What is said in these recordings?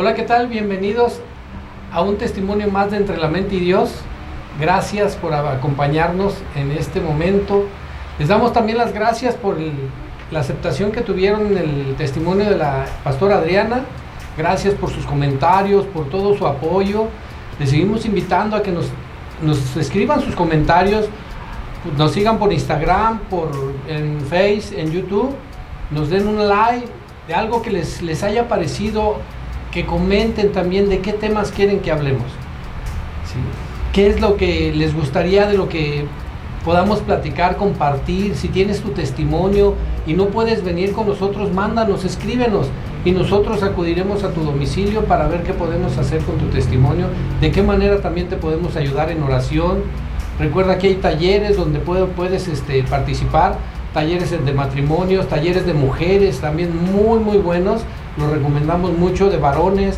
Hola, ¿qué tal? Bienvenidos a un testimonio más de Entre la Mente y Dios. Gracias por acompañarnos en este momento. Les damos también las gracias por la aceptación que tuvieron en el testimonio de la pastora Adriana. Gracias por sus comentarios, por todo su apoyo. Les seguimos invitando a que nos escriban sus comentarios, nos sigan por Instagram, en Face, en YouTube, nos den un like de algo que les haya parecido, que comenten también de qué temas quieren que hablemos, ¿sí? ¿Qué es lo que les gustaría, de lo que podamos platicar, compartir? Si tienes tu testimonio y no puedes venir con nosotros, mándanos, escríbenos y nosotros acudiremos a tu domicilio para ver qué podemos hacer con tu testimonio, de qué manera también te podemos ayudar en oración. Recuerda que hay talleres donde puedes participar, talleres de matrimonios, talleres de mujeres también muy buenos, los recomendamos mucho, de varones,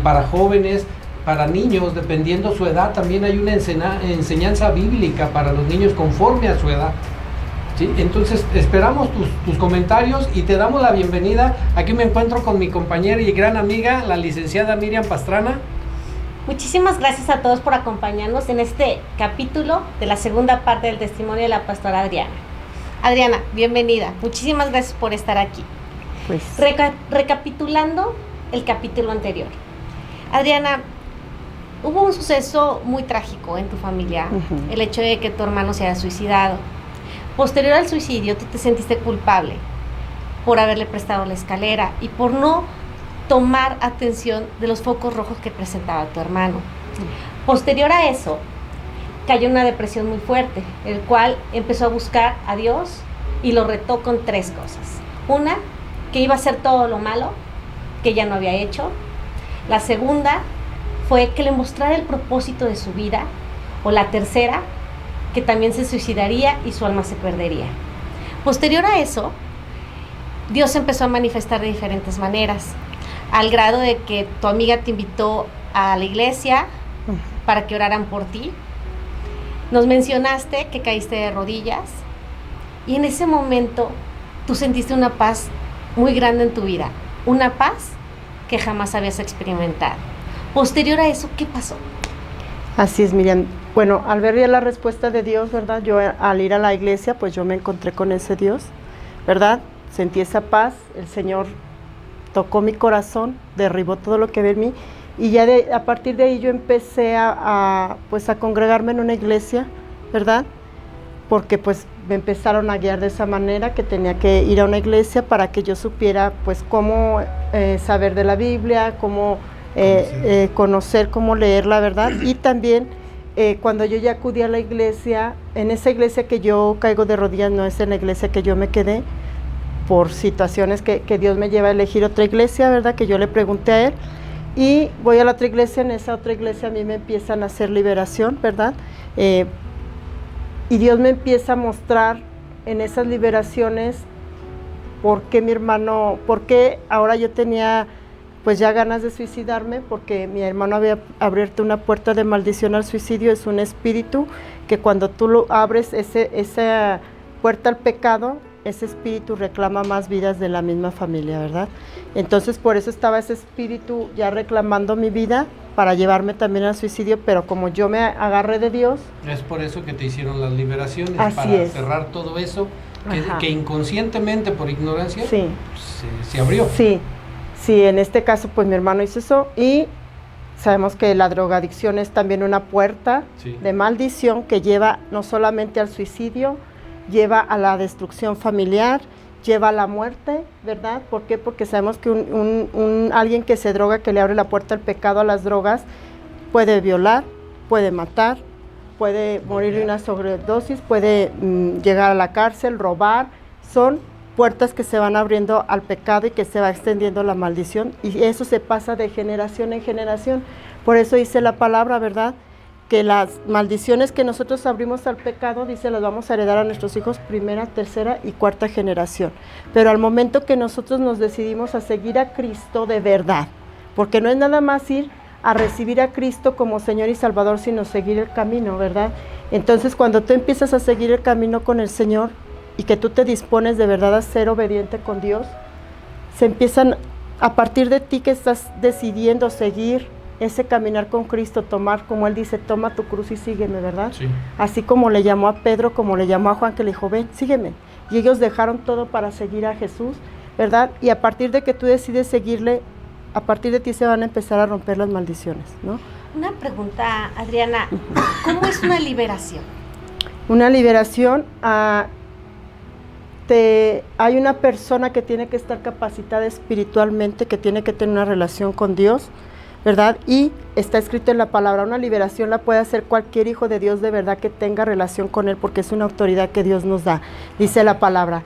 para jóvenes, para niños, dependiendo su edad. También hay una enseñanza bíblica para los niños conforme a su edad, ¿sí? Entonces esperamos tus comentarios y te damos la bienvenida. Aquí me encuentro con mi compañera y gran amiga, la licenciada Miriam Pastrana. Muchísimas gracias a todos por acompañarnos en este capítulo de la segunda parte del testimonio de la pastora Adriana. Adriana, bienvenida. Muchísimas gracias por estar aquí. Pues, recapitulando el capítulo anterior. Adriana, hubo un suceso muy trágico en tu familia, el hecho de que tu hermano se haya suicidado. Posterior al suicidio, tú te sentiste culpable por haberle prestado la escalera y por no tomar atención de los focos rojos que presentaba tu hermano. Posterior a eso, cayó en una depresión muy fuerte, el cual empezó a buscar a Dios y lo retó con 3 cosas. Una, que iba a hacer todo lo malo que ya no había hecho. La segunda fue que le mostrara el propósito de su vida. O la tercera, que también se suicidaría y su alma se perdería. Posterior a eso, Dios empezó a manifestar de diferentes maneras, al grado de que tu amiga te invitó a la iglesia para que oraran por ti. Nos mencionaste que caíste de rodillas y en ese momento tú sentiste una paz muy grande en tu vida, una paz que jamás habías experimentado. Posterior a eso, ¿qué pasó? así es, Miriam. Bueno, al ver ya la respuesta de Dios, ¿verdad? Yo al ir a la iglesia, pues yo me encontré con ese Dios, ¿verdad? Sentí esa paz, el Señor tocó mi corazón, derribó todo lo que había en mí, y ya a partir de ahí yo empecé a congregarme en una iglesia, ¿verdad? Porque pues me empezaron a guiar de esa manera, que tenía que ir a una iglesia para que yo supiera pues cómo saber de la Biblia, cómo conocer, cómo leerla, ¿verdad? Y también cuando yo ya acudí a la iglesia, en esa iglesia que yo caigo de rodillas, no es en la iglesia que yo me quedé, por situaciones que Dios me lleva a elegir otra iglesia, ¿verdad? Que yo le pregunté a Él, y voy a la otra iglesia. En esa otra iglesia a mí me empiezan a hacer liberación, ¿verdad? Y Dios me empieza a mostrar en esas liberaciones por qué ahora yo tenía pues ya ganas de suicidarme, porque mi hermano había abierto una puerta de maldición al suicidio. Es un espíritu que cuando tú lo abres, esa puerta al pecado, ese espíritu reclama más vidas de la misma familia, ¿verdad? Entonces por eso estaba ese espíritu ya reclamando mi vida para llevarme también al suicidio, pero como yo me agarré de Dios. Es por eso que te hicieron las liberaciones, para cerrar todo eso que inconscientemente, por ignorancia, sí, se abrió. Sí, en este caso pues mi hermano hizo eso, y sabemos que la drogadicción es también una puerta de maldición que lleva no solamente al suicidio, lleva a la destrucción familiar, lleva a la muerte, ¿verdad? ¿Por qué? Porque sabemos que alguien que se droga, que le abre la puerta al pecado, a las drogas, puede violar, puede matar, puede morir de una sobredosis, puede llegar a la cárcel, robar. Son puertas que se van abriendo al pecado y que se va extendiendo la maldición, y eso se pasa de generación en generación. Por eso dice la palabra, ¿verdad?, que las maldiciones que nosotros abrimos al pecado, dice, las vamos a heredar a nuestros hijos primera, tercera y cuarta generación. Pero al momento que nosotros nos decidimos a seguir a Cristo de verdad, porque no es nada más ir a recibir a Cristo como Señor y Salvador, sino seguir el camino, ¿verdad? Entonces cuando tú empiezas a seguir el camino con el Señor y que tú te dispones de verdad a ser obediente con Dios, se empiezan A partir de ti que estás decidiendo seguir ese caminar con Cristo, tomar, como Él dice, toma tu cruz y sígueme, ¿verdad? Sí. Así como le llamó a Pedro, como le llamó a Juan, que le dijo, ven, sígueme. Y ellos dejaron todo para seguir a Jesús, ¿verdad? Y a partir de que tú decides seguirle, a partir de ti se van a empezar a romper las maldiciones, ¿no? Una pregunta, Adriana, ¿cómo es una liberación? Una liberación, hay una persona que tiene que estar capacitada espiritualmente, que tiene que tener una relación con Dios, ¿verdad? Y está escrito en la palabra, una liberación la puede hacer cualquier hijo de Dios de verdad que tenga relación con Él, porque es una autoridad que Dios nos da, dice la palabra.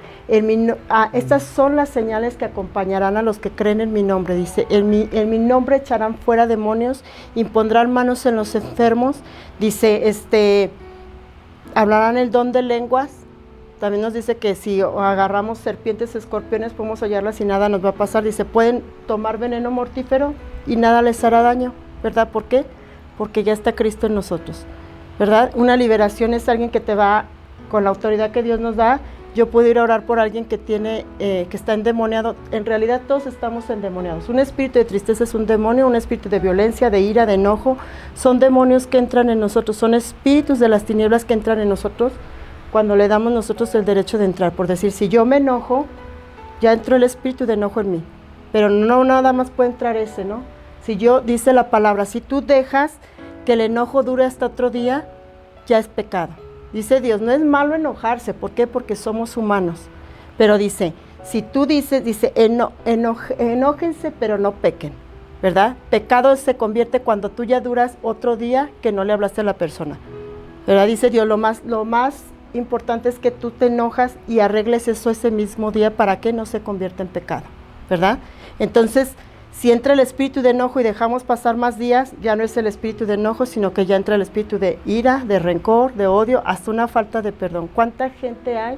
Estas son las señales que acompañarán a los que creen en mi nombre, dice, en mi nombre echarán fuera demonios, impondrán manos en los enfermos, dice, hablarán el don de lenguas. También nos dice que si agarramos serpientes, escorpiones, podemos hallarlas y nada nos va a pasar. Dice, pueden tomar veneno mortífero y nada les hará daño, ¿verdad? ¿Por qué? Porque ya está Cristo en nosotros, ¿verdad? Una liberación es alguien que te va, con la autoridad que Dios nos da. Yo puedo ir a orar por alguien que está endemoniado. En realidad todos estamos endemoniados. Un espíritu de tristeza es un demonio, un espíritu de violencia, de ira, de enojo. Son demonios que entran en nosotros, son espíritus de las tinieblas que entran en nosotros cuando le damos nosotros el derecho de entrar. Por decir, si yo me enojo, ya entró el espíritu de enojo en mí. Pero no nada más puede entrar ese, ¿no? Si yo, dice la palabra, si tú dejas que el enojo dure hasta otro día, ya es pecado. Dice Dios, no es malo enojarse. ¿Por qué? Porque somos humanos. Pero dice, si tú dices, enójense, pero no pequen, ¿verdad? Pecado se convierte cuando tú ya duras otro día que no le hablaste a la persona, ¿verdad? Dice Dios, lo más importante es que tú te enojas y arregles eso ese mismo día para que no se convierta en pecado, ¿verdad? Entonces, si entra el espíritu de enojo y dejamos pasar más días, ya no es el espíritu de enojo, sino que ya entra el espíritu de ira, de rencor, de odio, hasta una falta de perdón. ¿Cuánta gente hay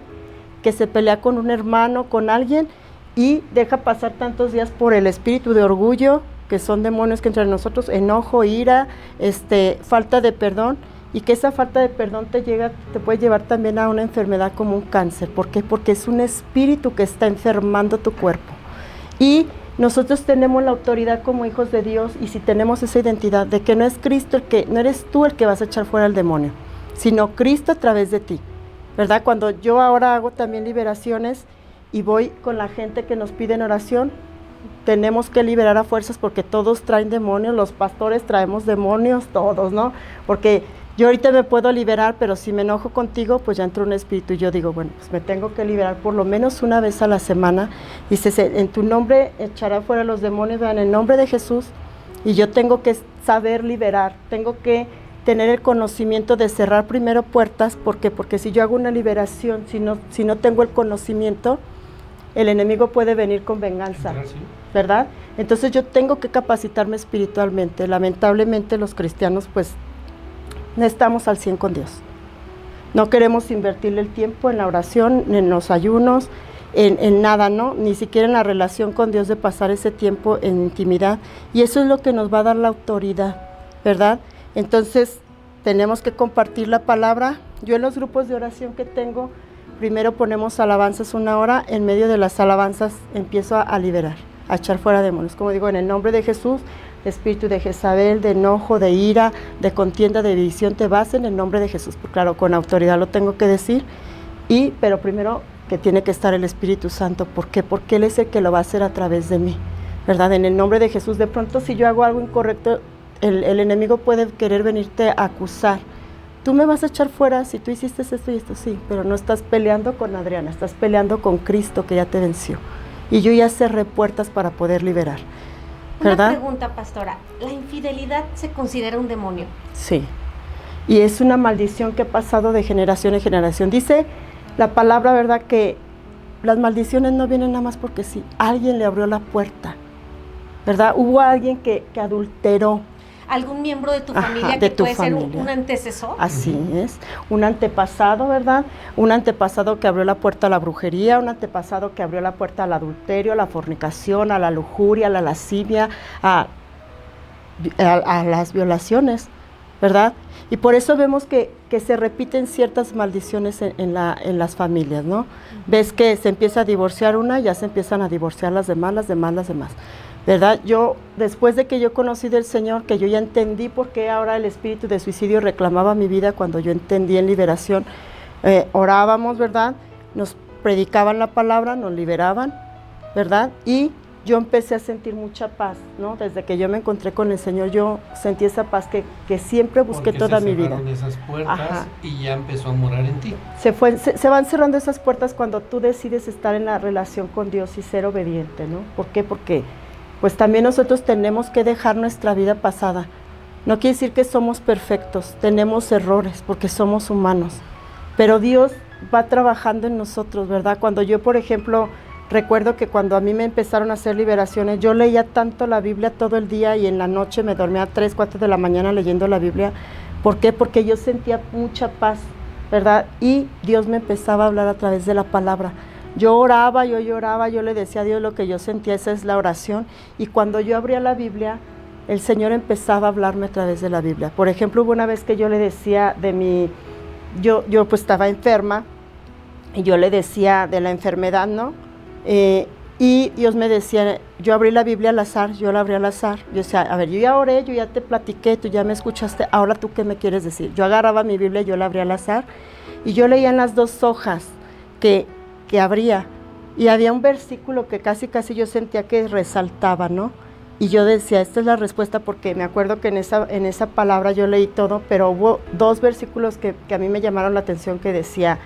que se pelea con un hermano, con alguien, y deja pasar tantos días por el espíritu de orgullo, que son demonios que entran en nosotros, enojo, ira, falta de perdón? Y que esa falta de perdón te puede llevar también a una enfermedad como un cáncer. ¿Por qué? Porque es un espíritu que está enfermando tu cuerpo. Y nosotros tenemos la autoridad como hijos de Dios, y si tenemos esa identidad de que no es Cristo no eres tú el que vas a echar fuera al demonio, sino Cristo a través de ti, ¿verdad? Cuando yo ahora hago también liberaciones y voy con la gente que nos pide en oración, tenemos que liberar a fuerzas porque todos traen demonios, los pastores traemos demonios, todos, ¿no? Porque yo ahorita me puedo liberar, pero si me enojo contigo, pues ya entró un espíritu y yo digo, bueno, pues me tengo que liberar por lo menos una vez a la semana. Dices, en tu nombre echará fuera los demonios, en el nombre de Jesús, y yo tengo que saber liberar, tengo que tener el conocimiento de cerrar primero puertas. ¿Por qué? Porque si yo hago una liberación, si no tengo el conocimiento, el enemigo puede venir con venganza, ¿verdad? Entonces yo tengo que capacitarme espiritualmente. Lamentablemente los cristianos, pues, no estamos al 100 con Dios. No queremos invertirle el tiempo en la oración, en los ayunos, en nada, ¿no? Ni siquiera en la relación con Dios, de pasar ese tiempo en intimidad. Y eso es lo que nos va a dar la autoridad, ¿verdad? Entonces, tenemos que compartir la palabra. Yo en los grupos de oración que tengo, primero ponemos alabanzas 1 hora, en medio de las alabanzas empiezo a liberar, a echar fuera demonios. Como digo, en el nombre de Jesús, espíritu de Jezabel, de enojo, de ira, de contienda, de división, te vas en el nombre de Jesús. Pues claro, con autoridad lo tengo que decir, pero primero que tiene que estar el Espíritu Santo. ¿Por qué? Porque Él es el que lo va a hacer a través de mí, ¿verdad? En el nombre de Jesús. De pronto, si yo hago algo incorrecto, el enemigo puede querer venirte a acusar. Tú me vas a echar fuera si tú hiciste esto y esto, sí, pero no estás peleando con Adriana, estás peleando con Cristo, que ya te venció. Y yo ya cerré puertas para poder liberar, ¿verdad? Una pregunta, pastora. ¿La infidelidad se considera un demonio? Sí. Y es una maldición que ha pasado de generación en generación. Dice la palabra, ¿verdad?, que las maldiciones no vienen nada más porque sí. Alguien le abrió la puerta, ¿verdad? Hubo alguien que adulteró. ¿Algún miembro de tu familia que puede ser un antecesor? Así es, un antepasado, ¿verdad? Un antepasado que abrió la puerta a la brujería, un antepasado que abrió la puerta al adulterio, a la fornicación, a la lujuria, a la lascivia, a las violaciones, ¿verdad? Y por eso vemos que se repiten ciertas maldiciones en las familias, ¿no? Ves que se empieza a divorciar una, ya se empiezan a divorciar las demás, ¿verdad? Yo, después de que yo conocí del Señor, que yo ya entendí por qué ahora el espíritu de suicidio reclamaba mi vida, cuando yo entendí en liberación, orábamos, ¿verdad? Nos predicaban la palabra, nos liberaban, ¿verdad? Y yo empecé a sentir mucha paz, ¿no? Desde que yo me encontré con el Señor, yo sentí esa paz que siempre busqué porque toda mi vida. Esas puertas. Ajá. Y ya empezó a morar en ti. Se van cerrando esas puertas cuando tú decides estar en la relación con Dios y ser obediente, ¿no? ¿Por qué? Porque pues también nosotros tenemos que dejar nuestra vida pasada. No quiere decir que somos perfectos, tenemos errores porque somos humanos, pero Dios va trabajando en nosotros, ¿verdad? Cuando yo, por ejemplo, recuerdo que cuando a mí me empezaron a hacer liberaciones, yo leía tanto la Biblia todo el día y en la noche me dormía a 3, 4 de la mañana leyendo la Biblia. ¿Por qué? Porque yo sentía mucha paz, ¿verdad? Y Dios me empezaba a hablar a través de la palabra. Yo oraba, yo lloraba, yo le decía a Dios lo que yo sentía, esa es la oración. Y cuando yo abría la Biblia, el Señor empezaba a hablarme a través de la Biblia. Por ejemplo, hubo una vez que yo le decía de mi... Yo pues estaba enferma y yo le decía de la enfermedad, ¿no? Y Dios me decía, yo abrí la Biblia al azar, yo la abrí al azar. Yo decía, a ver, yo ya oré, yo ya te platiqué, tú ya me escuchaste, ahora tú qué me quieres decir. Yo agarraba mi Biblia, yo la abría al azar y yo leía en las 2 hojas que abría y había un versículo que casi yo sentía que resaltaba, ¿no? Y yo decía, esta es la respuesta, porque me acuerdo que en esa palabra yo leí todo, pero hubo 2 versículos que a mí me llamaron la atención, que decía,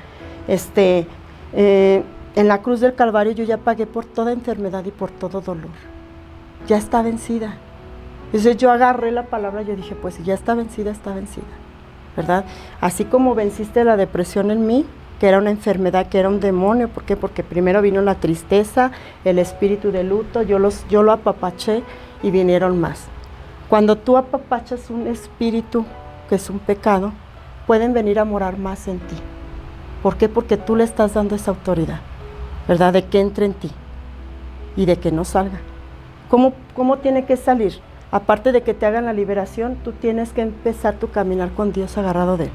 en la cruz del Calvario yo ya pagué por toda enfermedad y por todo dolor. Ya está vencida. Entonces yo agarré la palabra y yo dije, pues si ya está vencida, ¿verdad? Así como venciste la depresión en mí, que era una enfermedad, que era un demonio. ¿Por qué? Porque primero vino la tristeza, el espíritu de luto, yo lo apapaché y vinieron más. Cuando tú apapachas un espíritu, que es un pecado, pueden venir a morar más en ti. ¿Por qué? Porque tú le estás dando esa autoridad, ¿verdad? De que entre en ti y de que no salga. ¿Cómo tiene que salir? Aparte de que te hagan la liberación, tú tienes que empezar tu caminar con Dios agarrado de Él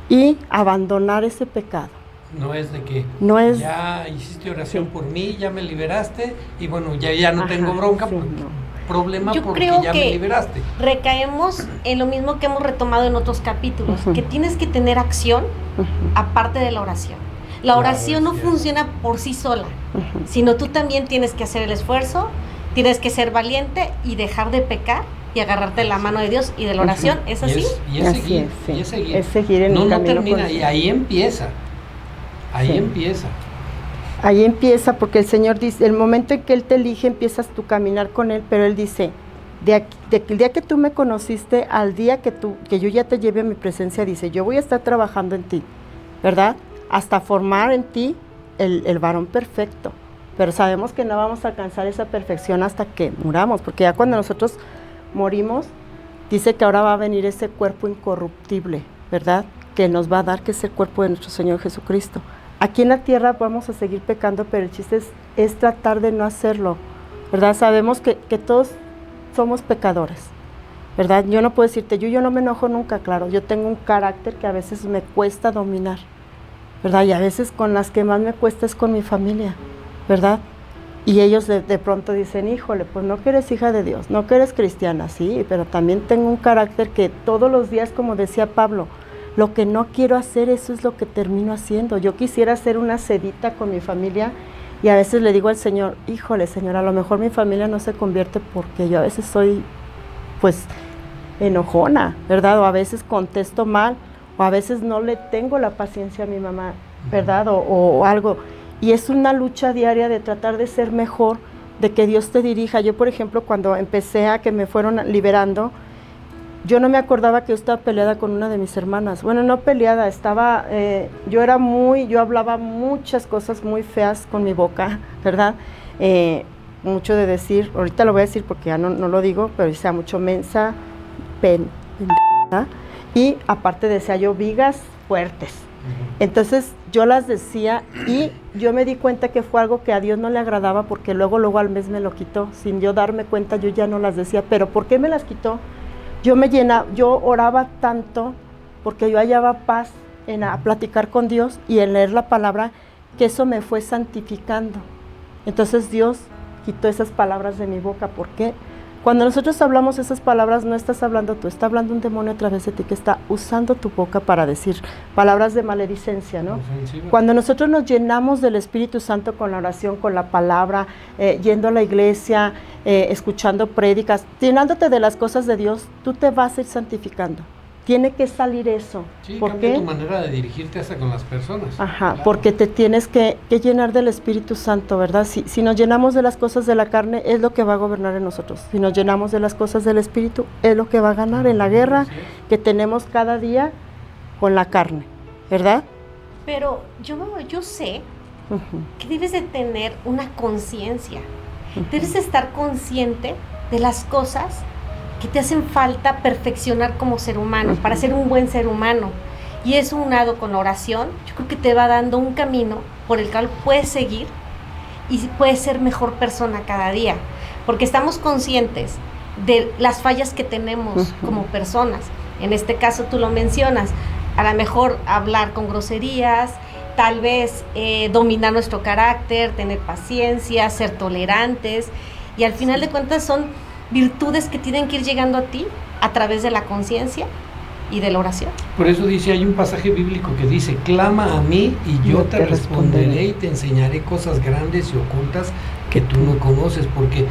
y abandonar ese pecado. No es de que ya hiciste oración por mí, ya me liberaste y bueno, ya no tengo bronca, problema yo porque creo ya que me liberaste. Recaemos en lo mismo que hemos retomado en otros capítulos, que tienes que tener acción aparte de la oración. La oración no funciona por sí sola, sino tú también tienes que hacer el esfuerzo, tienes que ser valiente y dejar de pecar y agarrarte de la mano de Dios y de la oración. ¿Es así? Y es seguir, sí. Es seguir en el camino. No termina, y ahí empieza. Ahí empieza, porque el Señor dice, el momento en que Él te elige, empiezas tu caminar con Él, pero Él dice, el día que tú me conociste, al día que yo ya te lleve a mi presencia, dice, yo voy a estar trabajando en ti, ¿verdad? Hasta formar en ti el varón perfecto. Pero sabemos que no vamos a alcanzar esa perfección hasta que muramos, porque ya cuando nosotros morimos, dice que ahora va a venir ese cuerpo incorruptible, ¿verdad? Que nos va a dar, que es el cuerpo de nuestro Señor Jesucristo. Aquí en la tierra vamos a seguir pecando, pero el chiste es tratar de no hacerlo, ¿verdad? Sabemos que todos somos pecadores, ¿verdad? Yo no puedo decirte, yo no me enojo nunca, claro, yo tengo un carácter que a veces me cuesta dominar, ¿verdad? Y a veces con las que más me cuesta es con mi familia, ¿verdad? Y ellos de pronto dicen, híjole, pues no que eres hija de Dios, no que eres cristiana, sí, pero también tengo un carácter que todos los días, como decía Pablo, lo que no quiero hacer, eso es lo que termino haciendo. Yo quisiera hacer una sedita con mi familia y a veces le digo al Señor, híjole, Señor, a lo mejor mi familia no se convierte porque yo a veces soy, pues, enojona, ¿verdad? O a veces contesto mal, o a veces no le tengo la paciencia a mi mamá, ¿verdad? O algo. Y es una lucha diaria de tratar de ser mejor, de que Dios te dirija. Yo, por ejemplo, cuando empecé a que me fueron liberando, yo no me acordaba que yo estaba peleada con una de mis hermanas. Bueno, no peleada, yo hablaba muchas cosas muy feas con mi boca, ¿verdad? Mucho de decir, ahorita lo voy a decir porque ya no lo digo, pero decía mucho mensa, ¿verdad? Y aparte decía yo vigas fuertes. Entonces yo las decía y yo me di cuenta que fue algo que a Dios no le agradaba, porque luego al mes me lo quitó, sin yo darme cuenta yo ya no las decía. ¿Pero por qué me las quitó? yo oraba tanto porque yo hallaba paz en a platicar con Dios y en leer la palabra, que eso me fue santificando. Entonces Dios quitó esas palabras de mi boca. ¿Por qué? Cuando nosotros hablamos esas palabras, no estás hablando tú, está hablando un demonio a través de ti que está usando tu boca para decir palabras de maledicencia, ¿no? Ofensiva. Cuando nosotros nos llenamos del Espíritu Santo con la oración, con la palabra, yendo a la iglesia, escuchando prédicas, llenándote de las cosas de Dios, tú te vas a ir santificando. Tiene que salir eso. Sí, ¿Por cambia qué? tu manera de dirigirte hasta con las personas. Ajá, Claro. porque te tienes que llenar del Espíritu Santo, ¿verdad? Si nos llenamos de las cosas de la carne, es lo que va a gobernar en nosotros. Si nos llenamos de las cosas del Espíritu, es lo que va a ganar en la guerra Así es. que tenemos cada día con la carne, ¿verdad? Pero yo sé Ujú. que debes de tener una conciencia. Debes de estar consciente de las cosas que te hacen falta perfeccionar como ser humano, para ser un buen ser humano. Y eso unado con la oración, yo creo que te va dando un camino por el cual puedes seguir y puedes ser mejor persona cada día. Porque estamos conscientes de las fallas que tenemos como personas. En este caso tú lo mencionas, a lo mejor hablar con groserías, tal vez dominar nuestro carácter, tener paciencia, ser tolerantes, y al final de cuentas son virtudes que tienen que ir llegando a ti a través de la conciencia y de la oración. Por eso dice, hay un pasaje bíblico que dice, clama a mí y yo te responderé y te enseñaré cosas grandes y ocultas que tú no conoces, porque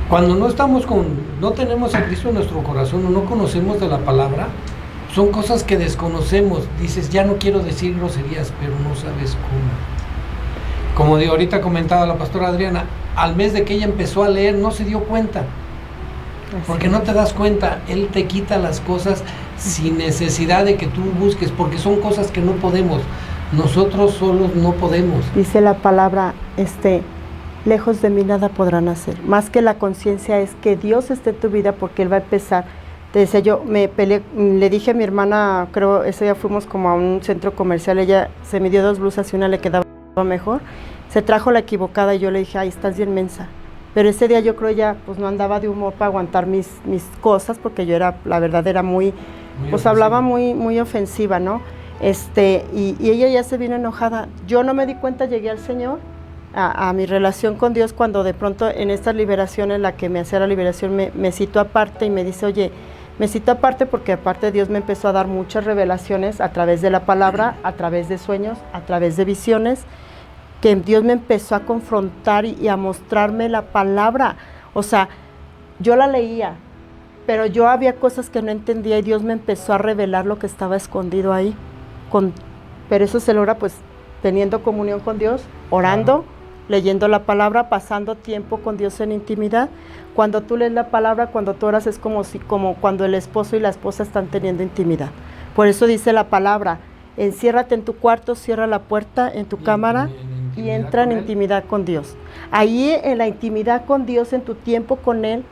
cuando no tenemos a Cristo en nuestro corazón o no conocemos de la palabra, son cosas que desconocemos. Dices, ya no quiero decir groserías, pero no sabes cómo. Como ahorita comentaba la pastora Adriana, al mes de que ella empezó a leer no se dio cuenta. Porque no te das cuenta, Él te quita las cosas sin necesidad de que tú busques, porque son cosas que no podemos, nosotros solos no podemos. Dice la palabra, lejos de mí nada podrán hacer. Más que la conciencia es que Dios esté en tu vida, porque Él va a empezar. Te decía yo, me peleé, le dije a mi hermana, creo ese día fuimos como a un centro comercial, ella se me dio 2 blusas y una le quedaba mejor, se trajo la equivocada y yo le dije, ay, estás bien mensa. Pero ese día yo creo ella pues no andaba de humor para aguantar mis cosas, porque yo era, la verdad era muy pues ofensiva. hablaba muy ofensiva, ¿no? Y ella ya se vino enojada. Yo no me di cuenta, llegué al Señor, a mi relación con Dios, cuando de pronto en estas liberaciones, la que me hacía la liberación, me citó aparte y me dice, oye, me citó aparte porque aparte Dios me empezó a dar muchas revelaciones a través de la palabra, a través de sueños, a través de visiones, que Dios me empezó a confrontar y a mostrarme la palabra. O sea, yo la leía, pero yo había cosas que no entendía y Dios me empezó a revelar lo que estaba escondido ahí. Pero eso se logra pues teniendo comunión con Dios, orando, leyendo la palabra, pasando tiempo con Dios en intimidad. Cuando tú lees la palabra, cuando tú oras, es como cuando el esposo y la esposa están teniendo intimidad. Por eso dice la palabra, enciérrate en tu cuarto, cierra la puerta en tu cámara y entra en intimidad con Dios. Ahí en la intimidad con Dios, en tu tiempo con Él,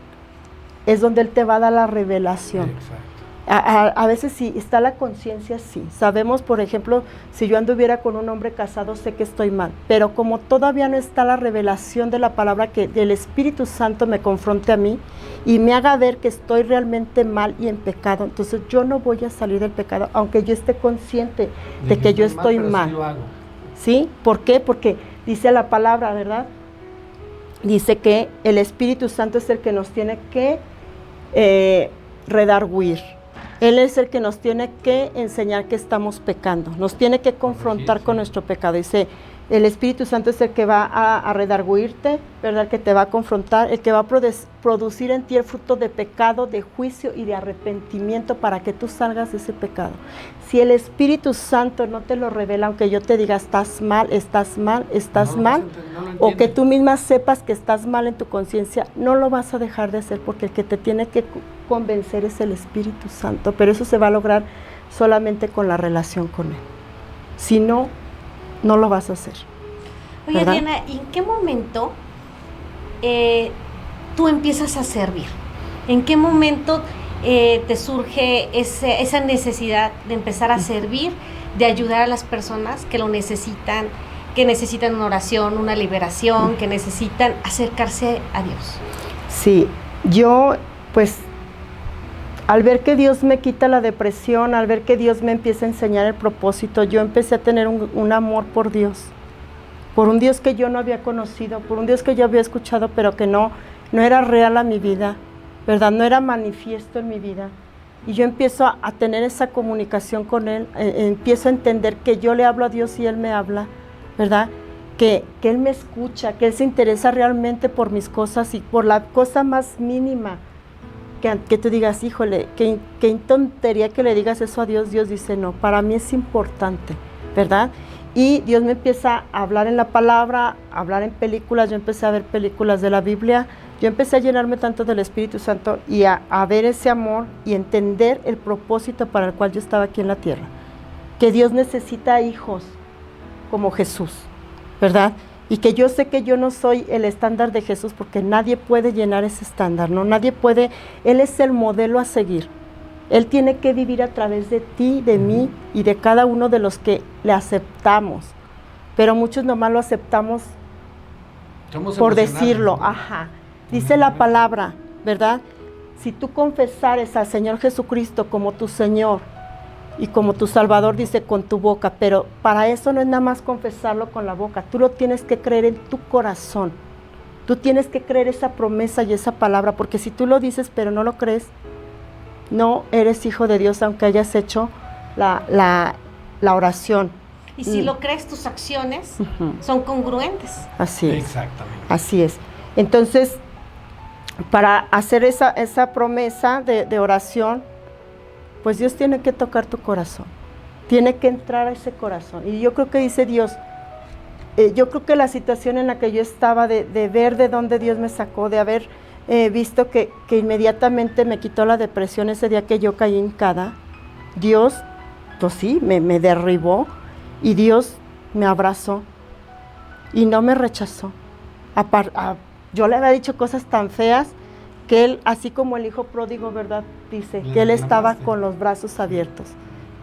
es donde Él te va a dar la revelación. Exacto. A veces sí, está la conciencia, sí. Sabemos, por ejemplo, si yo anduviera con un hombre casado, sé que estoy mal. Pero como todavía no está la revelación de la palabra, que el Espíritu Santo me confronte a mí y me haga ver que estoy realmente mal y en pecado, entonces yo no voy a salir del pecado, aunque yo esté consciente de que yo estoy pero mal. sí lo hago. ¿Sí? ¿Por qué? Porque dice la palabra, ¿verdad? Dice que el Espíritu Santo es el que nos tiene que redarguir. Él es el que nos tiene que enseñar que estamos pecando, nos tiene que confrontar con nuestro pecado. Dice, el Espíritu Santo es el que va a redarguirte, ¿verdad? El que te va a confrontar, el que va a producir en ti el fruto de pecado, de juicio y de arrepentimiento para que tú salgas de ese pecado. Si el Espíritu Santo no te lo revela, aunque yo te diga estás mal, o que tú misma sepas que estás mal en tu conciencia, no lo vas a dejar de hacer, porque el que te tiene que convencer es el Espíritu Santo, pero eso se va a lograr solamente con la relación con Él. Si no, no lo vas a hacer. Oye, ¿verdad? Diana, ¿y en qué momento tú empiezas a servir? ¿En qué momento te surge esa necesidad de empezar a servir, de ayudar a las personas que lo necesitan, que necesitan una oración, una liberación, que necesitan acercarse a Dios? Sí, yo pues al ver que Dios me quita la depresión, al ver que Dios me empieza a enseñar el propósito, yo empecé a tener un amor por Dios, por un Dios que yo no había conocido, por un Dios que yo había escuchado, pero que no era real a mi vida, ¿verdad? No era manifiesto en mi vida. Y yo empiezo a tener esa comunicación con Él, empiezo a entender que yo le hablo a Dios y Él me habla, ¿verdad? Que Él me escucha, que Él se interesa realmente por mis cosas y por la cosa más mínima. Que tú digas, híjole, qué tontería que le digas eso a Dios. Dios dice, no, para mí es importante, ¿verdad? Y Dios me empieza a hablar en la palabra, a hablar en películas. Yo empecé a ver películas de la Biblia. Yo empecé a llenarme tanto del Espíritu Santo y a ver ese amor y entender el propósito para el cual yo estaba aquí en la tierra. Que Dios necesita hijos como Jesús, ¿verdad? Y que yo sé que yo no soy el estándar de Jesús porque nadie puede llenar ese estándar, ¿no? Nadie puede, Él es el modelo a seguir. Él tiene que vivir a través de ti, de mí y de cada uno de los que le aceptamos. Pero muchos nomás lo aceptamos por decirlo, ¿no? Ajá. Dice la palabra, ¿verdad? Si tú confesares al Señor Jesucristo como tu Señor y como tu Salvador, dice con tu boca, pero para eso no es nada más confesarlo con la boca, tú lo tienes que creer en tu corazón, tú tienes que creer esa promesa y esa palabra, porque si tú lo dices pero no lo crees, no eres hijo de Dios aunque hayas hecho la oración. Y si lo crees, tus acciones son congruentes. Así es. Exactamente. Así es. Entonces, para hacer esa promesa de oración, pues Dios tiene que tocar tu corazón, tiene que entrar a ese corazón. Y yo creo que dice Dios, yo creo que la situación en la que yo estaba, de ver de dónde Dios me sacó, de haber visto que inmediatamente me quitó la depresión ese día que yo caí hincada, Dios, pues sí, me derribó y Dios me abrazó y no me rechazó. Yo le había dicho cosas tan feas que Él, así como el hijo pródigo, ¿verdad? Dice que Él estaba con los brazos abiertos.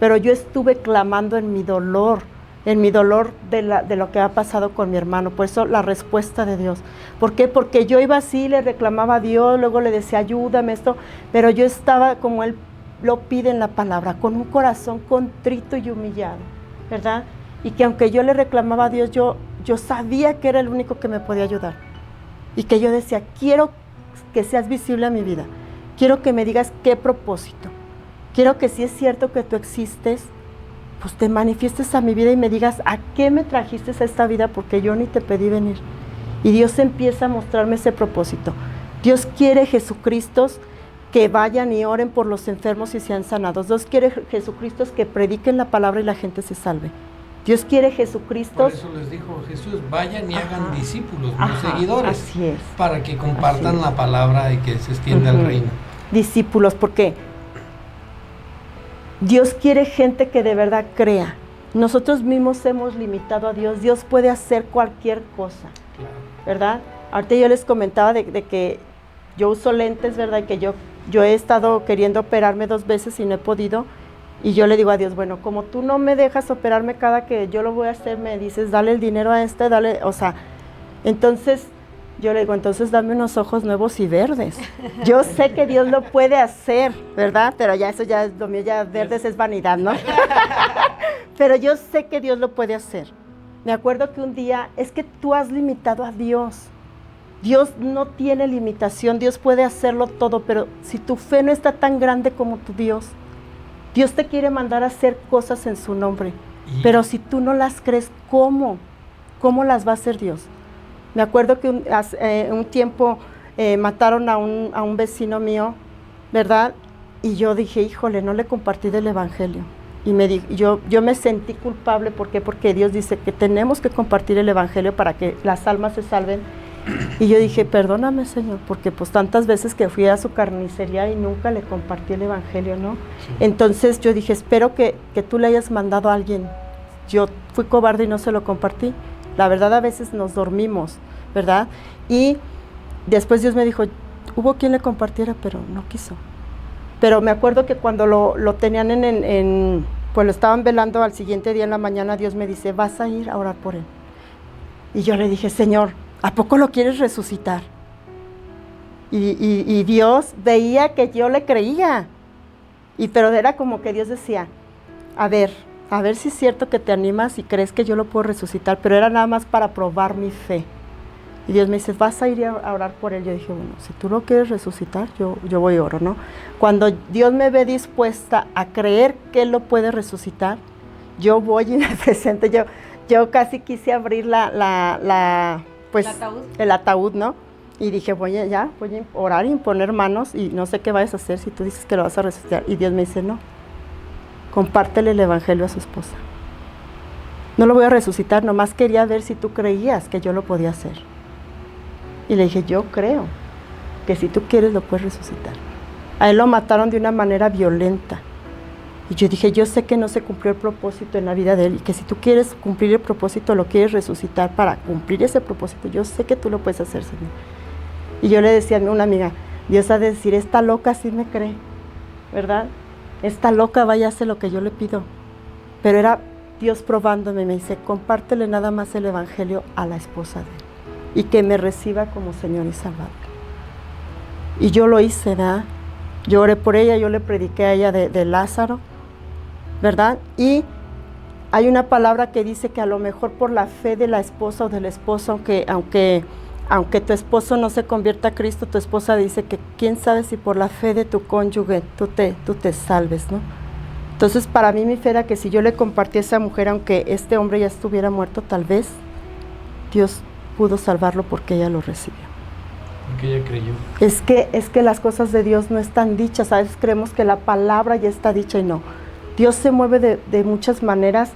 Pero yo estuve clamando en mi dolor de lo que ha pasado con mi hermano. Por eso la respuesta de Dios. ¿Por qué? Porque yo iba así, le reclamaba a Dios, luego le decía, ayúdame esto. Pero yo estaba como Él lo pide en la palabra, con un corazón contrito y humillado, ¿verdad? Y que aunque yo le reclamaba a Dios, yo sabía que era el único que me podía ayudar. Y que yo decía, quiero que seas visible a mi vida. Quiero que me digas qué propósito. Quiero que si es cierto que tú existes, pues te manifiestes a mi vida y me digas a qué me trajiste a esta vida, porque yo ni te pedí venir. Y Dios empieza a mostrarme ese propósito. Dios quiere Jesucristos que vayan y oren por los enfermos y sean sanados. Dios quiere Jesucristos que prediquen la palabra y la gente se salve. Dios quiere Jesucristo. Por eso les dijo Jesús, vayan y hagan discípulos, no seguidores, así es, para que compartan la palabra y que se extienda el reino. Discípulos, porque Dios quiere gente que de verdad crea. Nosotros mismos hemos limitado a Dios. Dios puede hacer cualquier cosa, claro, ¿verdad? Ahorita yo les comentaba de que yo uso lentes, ¿verdad? Y que yo he estado queriendo operarme 2 veces y no he podido. Y yo le digo a Dios, bueno, como tú no me dejas operarme cada que yo lo voy a hacer, me dices, dale el dinero a dale, o sea, entonces yo le digo, entonces dame unos ojos nuevos y verdes. Yo sé que Dios lo puede hacer, ¿verdad? Pero ya eso ya es lo mío, ya verdes es vanidad, ¿no? Pero yo sé que Dios lo puede hacer. Me acuerdo que un día, es que tú has limitado a Dios. Dios no tiene limitación, Dios puede hacerlo todo, pero si tu fe no está tan grande como tu Dios te quiere mandar a hacer cosas en su nombre, pero si tú no las crees, ¿cómo las va a hacer Dios? Me acuerdo que un tiempo mataron a un vecino mío, ¿verdad? Y yo dije, híjole, no le compartí del evangelio. Y yo me sentí culpable, ¿por qué? Porque Dios dice que tenemos que compartir el evangelio para que las almas se salven. Y yo dije, perdóname, Señor, porque pues tantas veces que fui a su carnicería y nunca le compartí el evangelio, ¿no? Sí. Entonces yo dije, espero que tú le hayas mandado a alguien. Yo fui cobarde y no se lo compartí. La verdad, a veces nos dormimos, ¿verdad? Y después Dios me dijo, hubo quien le compartiera, pero no quiso. Pero me acuerdo que cuando lo tenían pues lo estaban velando al siguiente día en la mañana, Dios me dice, vas a ir a orar por él. Y yo le dije, Señor, ¿a poco lo quieres resucitar? Y Dios veía que yo le creía, Pero era como que Dios decía, a ver si es cierto que te animas y crees que yo lo puedo resucitar, pero era nada más para probar mi fe. Y Dios me dice, ¿vas a ir a orar por él? Yo dije, bueno, si tú lo quieres resucitar, yo voy y oro, ¿no? Cuando Dios me ve dispuesta a creer que él lo puede resucitar, yo voy y me presento. Yo casi quise abrir el ataúd, ¿no? Y dije, voy a orar y imponer manos y no sé qué vayas a hacer si tú dices que lo vas a resucitar. Y Dios me dice, no, compártele el evangelio a su esposa. No lo voy a resucitar, nomás quería ver si tú creías que yo lo podía hacer. Y le dije, yo creo que si tú quieres lo puedes resucitar. A él lo mataron de una manera violenta. Y yo dije, yo sé que no se cumplió el propósito en la vida de él y que si tú quieres cumplir el propósito, lo quieres resucitar para cumplir ese propósito, yo sé que tú lo puedes hacer, Señor. Y yo le decía a una amiga, Dios ha de decir, esta loca sí me cree, ¿verdad? Esta loca vaya a hacer lo que yo le pido. Pero era Dios probándome, me dice, compártele nada más el evangelio a la esposa de él y que me reciba como Señor y Salvador. Y yo lo hice, ¿verdad? Yo oré por ella, yo le prediqué a ella de Lázaro, ¿verdad? Y hay una palabra que dice que a lo mejor por la fe de la esposa o del esposo, aunque tu esposo no se convierta a Cristo, tu esposa dice que quién sabe si por la fe de tu cónyuge tú te salves, ¿no? Entonces para mí mi fe era que si yo le compartí a esa mujer, aunque este hombre ya estuviera muerto, tal vez Dios pudo salvarlo porque ella lo recibió. Porque ella creyó. Es que las cosas de Dios no están dichas, a veces creemos que la palabra ya está dicha y no. Dios se mueve de muchas maneras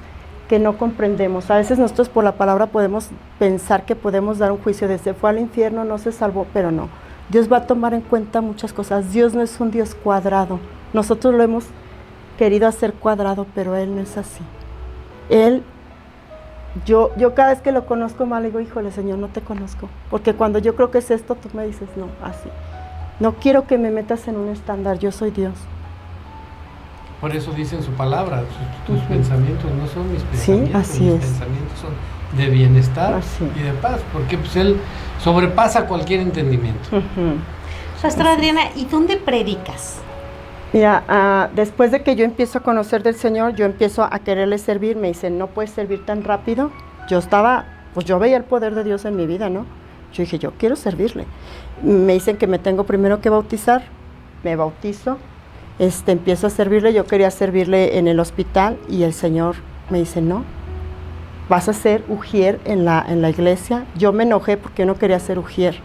que no comprendemos. A veces nosotros por la palabra podemos pensar que podemos dar un juicio de se fue al infierno, no se salvó, pero no. Dios va a tomar en cuenta muchas cosas. Dios no es un Dios cuadrado. Nosotros lo hemos querido hacer cuadrado, pero Él no es así. Yo cada vez que lo conozco mal, digo, híjole, Señor, no te conozco. Porque cuando yo creo que es esto, tú me dices, no, así. No quiero que me metas en un estándar, yo soy Dios. Por eso dice en su palabra, tus pensamientos no son mis pensamientos, sí, así mis es. Pensamientos son de bienestar Así. Y de paz, porque pues Él sobrepasa cualquier entendimiento. Pastora Adriana, ¿y dónde predicas? Mira, después de que yo empiezo a conocer del Señor, yo empiezo a quererle servir. Me dicen, no puedes servir tan rápido. Yo veía el poder de Dios en mi vida, ¿no? Yo dije, yo quiero servirle. Me dicen que me tengo primero que bautizar. Me bautizo, empiezo a servirle. Yo quería servirle en el hospital y el Señor me dice, no, vas a ser ujier en la iglesia. Yo me enojé porque yo no quería ser ujier.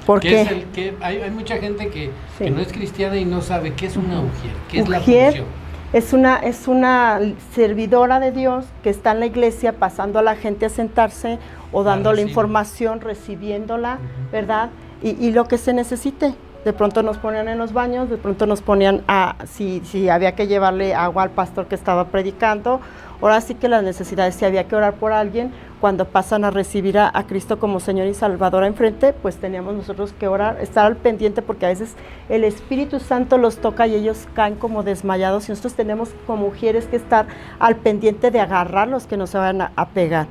Porque hay mucha gente que no es cristiana y no sabe qué es una ujier, qué es la ujier función. Es una servidora de Dios que está en la iglesia pasando a la gente a sentarse o dándole información, recibiéndola, ¿verdad? Y lo que se necesite. De pronto nos ponían en los baños, de pronto nos ponían si había que llevarle agua al pastor que estaba predicando. Ahora sí que las necesidades, si había que orar por alguien, cuando pasan a recibir a Cristo como Señor y Salvador enfrente, pues teníamos nosotros que orar, estar al pendiente, porque a veces el Espíritu Santo los toca y ellos caen como desmayados, y nosotros tenemos como mujeres que estar al pendiente de agarrarlos, que no se vayan a pegar.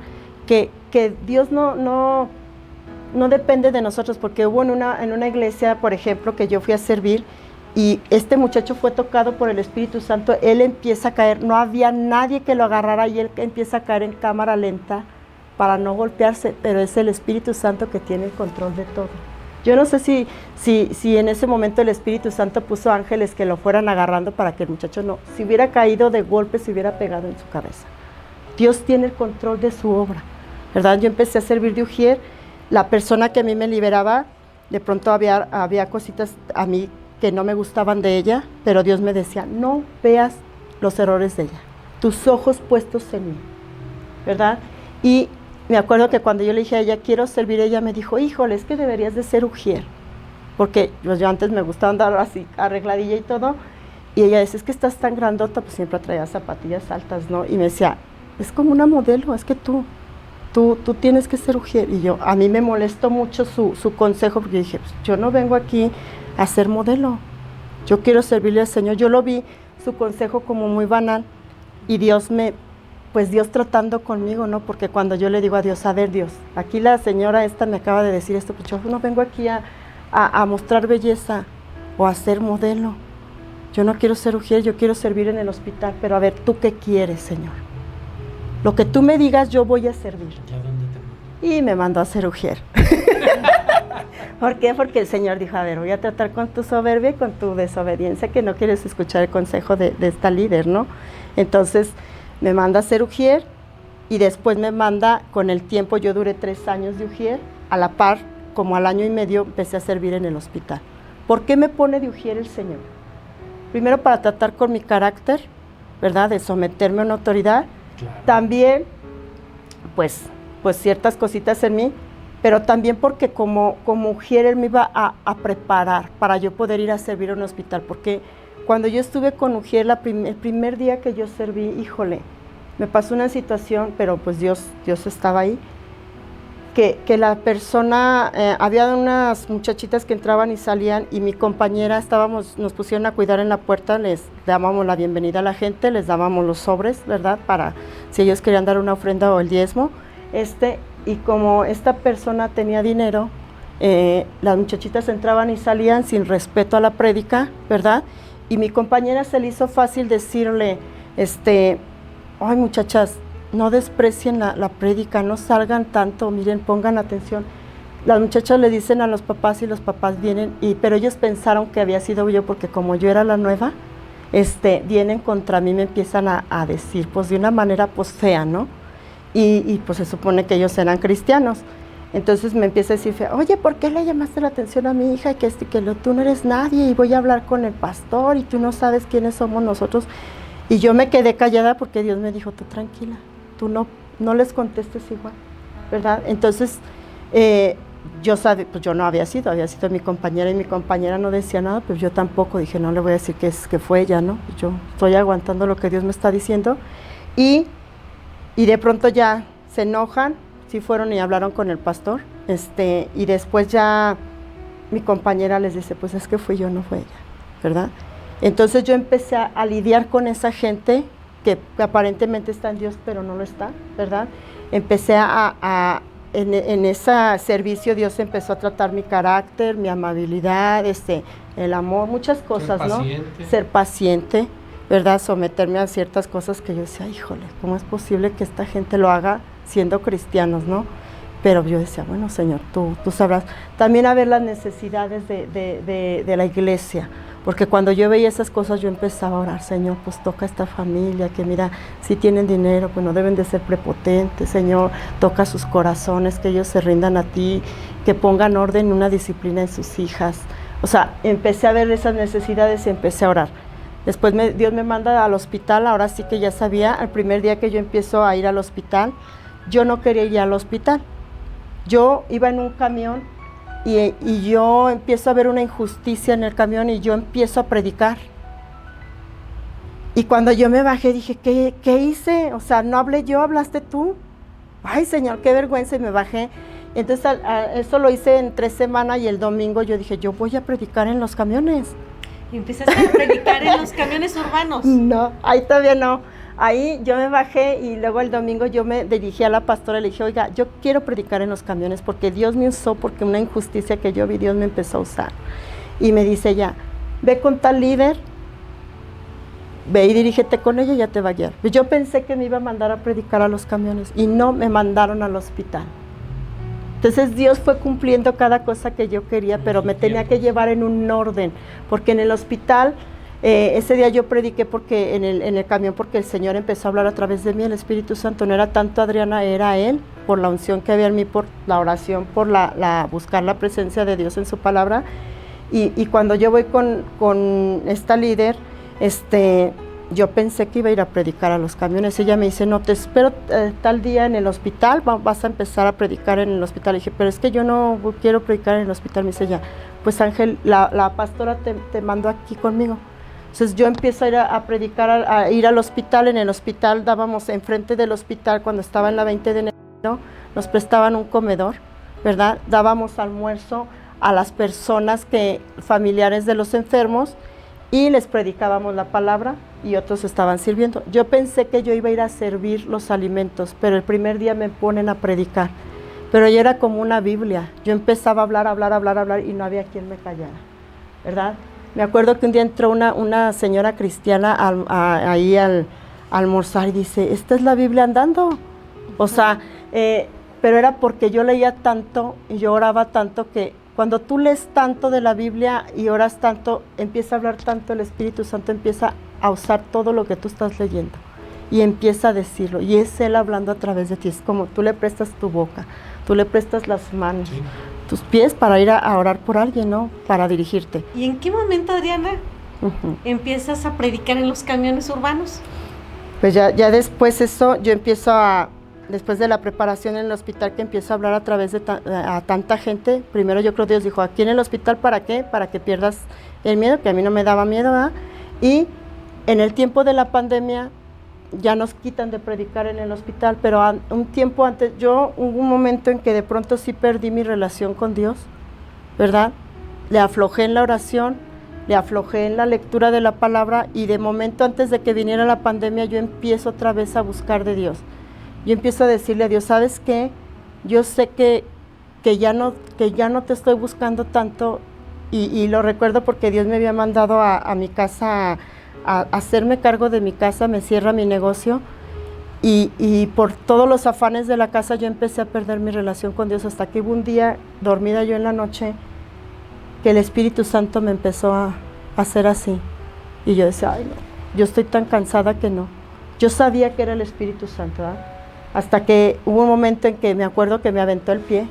Que Dios no depende de nosotros, porque hubo en una iglesia, por ejemplo, que yo fui a servir, y este muchacho fue tocado por el Espíritu Santo. Él empieza a caer, no había nadie que lo agarrara y él empieza a caer en cámara lenta para no golpearse, pero es el Espíritu Santo que tiene el control de todo. Yo no sé si en ese momento el Espíritu Santo puso ángeles que lo fueran agarrando para que el muchacho no, si hubiera caído de golpe, se hubiera pegado en su cabeza. Dios tiene el control de su obra, ¿verdad? Yo empecé a servir de ujier. La persona que a mí me liberaba, de pronto había cositas a mí que no me gustaban de ella, pero Dios me decía, no veas los errores de ella, tus ojos puestos en mí, ¿verdad? Y me acuerdo que cuando yo le dije a ella, quiero servir, ella me dijo, híjole, es que deberías de ser ujier, porque pues, yo antes me gustaba andar así arregladilla y todo, y ella decía, es que estás tan grandota, pues siempre traía zapatillas altas, ¿no? Y me decía, es como una modelo, es que tú tienes que ser ujier. Y a mí me molestó mucho su consejo, porque dije, pues, yo no vengo aquí a ser modelo, yo quiero servirle al Señor. Yo lo vi, su consejo, como muy banal, y Dios tratando conmigo, ¿no? Porque cuando yo le digo a Dios, a ver, Dios, aquí la señora esta me acaba de decir esto, pues yo no vengo aquí a mostrar belleza o a ser modelo, yo no quiero ser ujier, yo quiero servir en el hospital, pero a ver, ¿tú qué quieres, Señor? Lo que tú me digas, yo voy a servir. ¿Y a dónde te mandó? Y me mandó a ser ujier. ¿Por qué? Porque el Señor dijo, a ver, voy a tratar con tu soberbia y con tu desobediencia, que no quieres escuchar el consejo de esta líder, ¿no? Entonces, me manda a ser ujier, y después me manda, con el tiempo, yo duré 3 años de ujier, a la par, como al año y medio, empecé a servir en el hospital. ¿Por qué me pone de ujier el Señor? Primero, para tratar con mi carácter, ¿verdad? De someterme a una autoridad. Claro. También, pues ciertas cositas en mí, pero también porque como ujier Él me iba a preparar para yo poder ir a servir en un hospital, porque cuando yo estuve con ujier, el primer día que yo serví, híjole, me pasó una situación, pero pues Dios estaba ahí, que la persona, había unas muchachitas que entraban y salían, y mi compañera nos pusieron a cuidar en la puerta, les dábamos la bienvenida a la gente, les dábamos los sobres, ¿verdad? Para si ellos querían dar una ofrenda o el diezmo, y como esta persona tenía dinero, las muchachitas entraban y salían sin respeto a la prédica, ¿verdad? Y mi compañera se le hizo fácil decirle, ay muchachas, no desprecien la prédica, no salgan tanto, miren, pongan atención. Las muchachas le dicen a los papás y los papás vienen, pero ellos pensaron que había sido yo, porque como yo era la nueva, vienen contra mí, me empiezan a decir, pues de una manera pues fea, ¿no? Y pues se supone que ellos eran cristianos. Entonces me empieza a decir, oye, ¿por qué le llamaste la atención a mi hija? Que tú no eres nadie, y voy a hablar con el pastor, y tú no sabes quiénes somos nosotros. Y yo me quedé callada porque Dios me dijo, tú tranquila, tú no les contestes igual, ¿verdad? Entonces, pues yo no había sido mi compañera, y mi compañera no decía nada, pues yo tampoco dije, no le voy a decir que fue ella, ¿no? Yo estoy aguantando lo que Dios me está diciendo, y de pronto ya se enojan, sí fueron y hablaron con el pastor, y después ya mi compañera les dice, pues es que fui yo, no fue ella, ¿verdad? Entonces yo empecé a lidiar con esa gente que aparentemente está en Dios, pero no lo está, ¿verdad? Empecé en ese servicio, Dios empezó a tratar mi carácter, mi amabilidad, el amor, muchas cosas, ¿no? Ser paciente, ¿verdad? Someterme a ciertas cosas que yo decía, híjole, ¿cómo es posible que esta gente lo haga siendo cristianos, no? Pero yo decía, bueno, Señor, tú sabrás. También a ver las necesidades de la iglesia, porque cuando yo veía esas cosas yo empezaba a orar, Señor, pues toca a esta familia, que mira, si tienen dinero, pues no deben de ser prepotentes, Señor, toca sus corazones, que ellos se rindan a ti, que pongan orden, una disciplina en sus hijas. O sea, empecé a ver esas necesidades y empecé a orar. Después Dios me manda al hospital, ahora sí que ya sabía, el primer día que yo empiezo a ir al hospital, yo no quería ir al hospital. Yo iba en un camión y yo empiezo a ver una injusticia en el camión y yo empiezo a predicar. Y cuando yo me bajé dije, ¿qué hice? O sea, no hablé yo, hablaste tú. Ay, Señor, qué vergüenza, y me bajé. Entonces, eso lo hice en 3 semanas, y el domingo yo dije, yo voy a predicar en los camiones. ¿Y empezaste a predicar en los camiones urbanos? No, ahí todavía no. Ahí yo me bajé, y luego el domingo yo me dirigí a la pastora y le dije, oiga, yo quiero predicar en los camiones porque Dios me usó, porque una injusticia que yo vi, Dios me empezó a usar. Y me dice ella, ve con tal líder, ve y dirígete con ella y ya te va a guiar. Yo pensé que me iba a mandar a predicar a los camiones y no, me mandaron al hospital. Entonces Dios fue cumpliendo cada cosa que yo quería, pero me tenía que llevar en un orden, porque en el hospital, ese día yo prediqué porque en el camión, porque el Señor empezó a hablar a través de mí, el Espíritu Santo, no era tanto Adriana, era Él, por la unción que había en mí, por la oración, por buscar la presencia de Dios en su palabra. Y cuando yo voy con esta líder, yo pensé que iba a ir a predicar a los camiones. Ella me dice, no, te espero tal día en el hospital, vas a empezar a predicar en el hospital. Le dije, pero es que yo no quiero predicar en el hospital. Me dice ella, pues Ángel, la pastora te mandó aquí conmigo. Entonces yo empiezo a ir a predicar, a ir al hospital. En el hospital dábamos, enfrente del hospital, cuando estaba en la 20 de enero, nos prestaban un comedor, ¿verdad? Dábamos almuerzo a las personas familiares de los enfermos, y les predicábamos la palabra, y otros estaban sirviendo. Yo pensé que yo iba a ir a servir los alimentos, pero el primer día me ponen a predicar. Pero yo era como una Biblia. Yo empezaba a hablar, y no había quien me callara, ¿verdad? Me acuerdo que un día entró una señora cristiana ahí al almorzar y dice, esta es la Biblia andando. O sea, pero era porque yo leía tanto y yo oraba tanto que cuando tú lees tanto de la Biblia y oras tanto, empieza a hablar tanto, el Espíritu Santo empieza a usar todo lo que tú estás leyendo y empieza a decirlo. Y es Él hablando a través de ti. Es como tú le prestas tu boca, tú le prestas las manos, sí, tus pies para ir a orar por alguien, ¿no? Para dirigirte. ¿Y en qué momento, Adriana, empiezas a predicar en los camiones urbanos? Pues ya después eso, yo empiezo después de la preparación en el hospital, que empiezo a hablar a través de a tanta gente. Primero yo creo Dios dijo, aquí en el hospital, ¿para qué? Para que pierdas el miedo, que a mí no me daba miedo, ¿verdad? Y en el tiempo de la pandemia, ya nos quitan de predicar en el hospital, pero un tiempo antes, hubo un momento en que de pronto sí perdí mi relación con Dios, ¿verdad? Le aflojé en la oración, le aflojé en la lectura de la palabra, y de momento antes de que viniera la pandemia, yo empiezo otra vez a buscar de Dios. Yo empiezo a decirle a Dios, ¿sabes qué? Yo sé que ya no te estoy buscando tanto, y lo recuerdo porque Dios me había mandado a mi casa a hacerme cargo de mi casa, me cierra mi negocio, y por todos los afanes de la casa yo empecé a perder mi relación con Dios, hasta que hubo un día, dormida yo en la noche, que el Espíritu Santo me empezó a hacer así, y yo decía, ay no, yo estoy tan cansada que no. Yo sabía que era el Espíritu Santo, ¿verdad? Hasta que hubo un momento en que me acuerdo que me aventó el pie,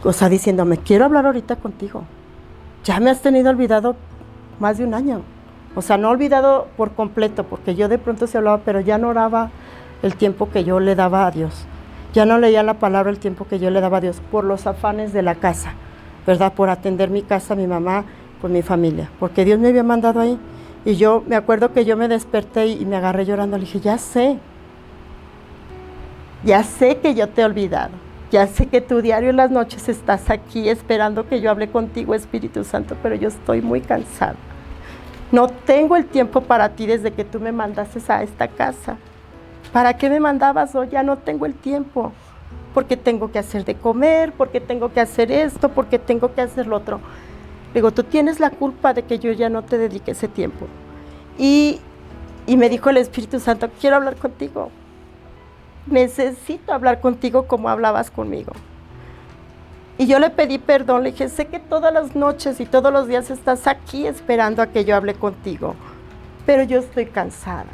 o sea, diciéndome, quiero hablar ahorita contigo, ya me has tenido olvidado más de un año. O sea, no olvidado por completo, porque yo de pronto se hablaba, pero ya no oraba el tiempo que yo le daba a Dios. Ya no leía la palabra el tiempo que yo le daba a Dios, por los afanes de la casa, ¿verdad? Por atender mi casa, mi mamá, por mi familia, porque Dios me había mandado ahí. Y yo me acuerdo que yo me desperté y me agarré llorando, le dije, ya sé que yo te he olvidado, ya sé que tú diario en las noches estás aquí esperando que yo hable contigo, Espíritu Santo, pero yo estoy muy cansada. No tengo el tiempo para ti desde que tú me mandaste a esta casa. ¿Para qué me mandabas hoy? Ya no tengo el tiempo, porque tengo que hacer de comer, porque tengo que hacer esto, porque tengo que hacer lo otro. Digo, tú tienes la culpa de que yo ya no te dedique ese tiempo. Y me dijo el Espíritu Santo, quiero hablar contigo. Necesito hablar contigo como hablabas conmigo. Y yo le pedí perdón, le dije, sé que todas las noches y todos los días estás aquí esperando a que yo hable contigo, pero yo estoy cansada.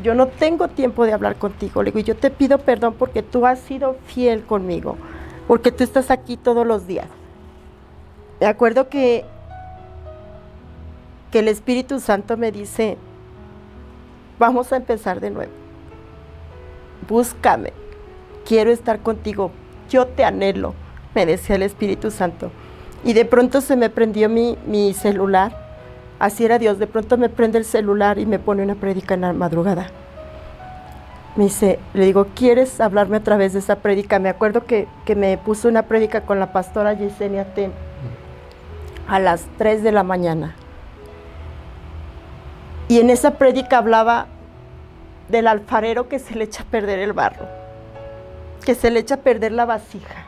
Yo no tengo tiempo de hablar contigo. Le digo, y yo te pido perdón porque tú has sido fiel conmigo, porque tú estás aquí todos los días. Me acuerdo que el Espíritu Santo me dice, vamos a empezar de nuevo. Búscame, quiero estar contigo, yo te anhelo, me decía el Espíritu Santo. Y de pronto se me prendió mi celular, así era Dios, de pronto me prende el celular y me pone una prédica en la madrugada. Me dice, le digo, ¿quieres hablarme a través de esa prédica? Me acuerdo que me puso una prédica con la pastora Yesenia Ten a las 3 de la mañana. Y en esa prédica hablaba del alfarero que se le echa a perder el barro, que se le echa a perder la vasija,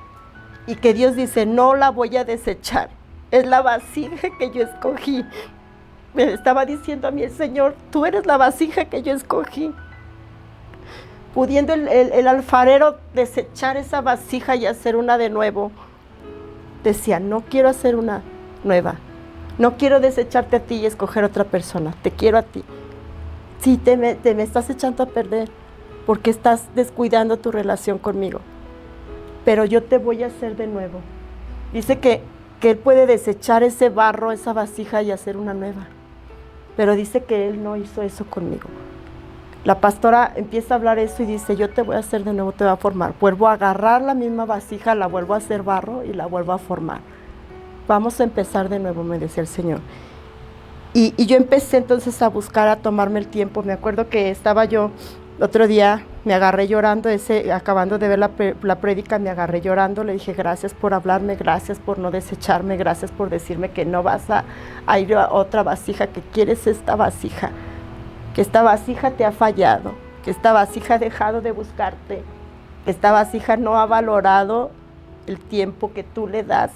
y que Dios dice, no la voy a desechar, es la vasija que yo escogí. Me estaba diciendo a mí el Señor, tú eres la vasija que yo escogí. Pudiendo el alfarero desechar esa vasija y hacer una de nuevo, decía, no quiero hacer una nueva, no quiero desecharte a ti y escoger otra persona, te quiero a ti. Sí, te me estás echando a perder porque estás descuidando tu relación conmigo, pero yo te voy a hacer de nuevo. Dice que Él puede desechar ese barro, esa vasija y hacer una nueva, pero dice que Él no hizo eso conmigo. La pastora empieza a hablar eso y dice, yo te voy a hacer de nuevo, te voy a formar. Vuelvo a agarrar la misma vasija, la vuelvo a hacer barro y la vuelvo a formar. Vamos a empezar de nuevo, me decía el Señor. Y yo empecé entonces a buscar, a tomarme el tiempo. Me acuerdo que estaba yo, otro día me agarré llorando, acabando de ver la prédica, me agarré llorando. Le dije, gracias por hablarme, gracias por no desecharme, gracias por decirme que no vas a ir a otra vasija, que quieres esta vasija, que esta vasija te ha fallado, que esta vasija ha dejado de buscarte, que esta vasija no ha valorado el tiempo que tú le das,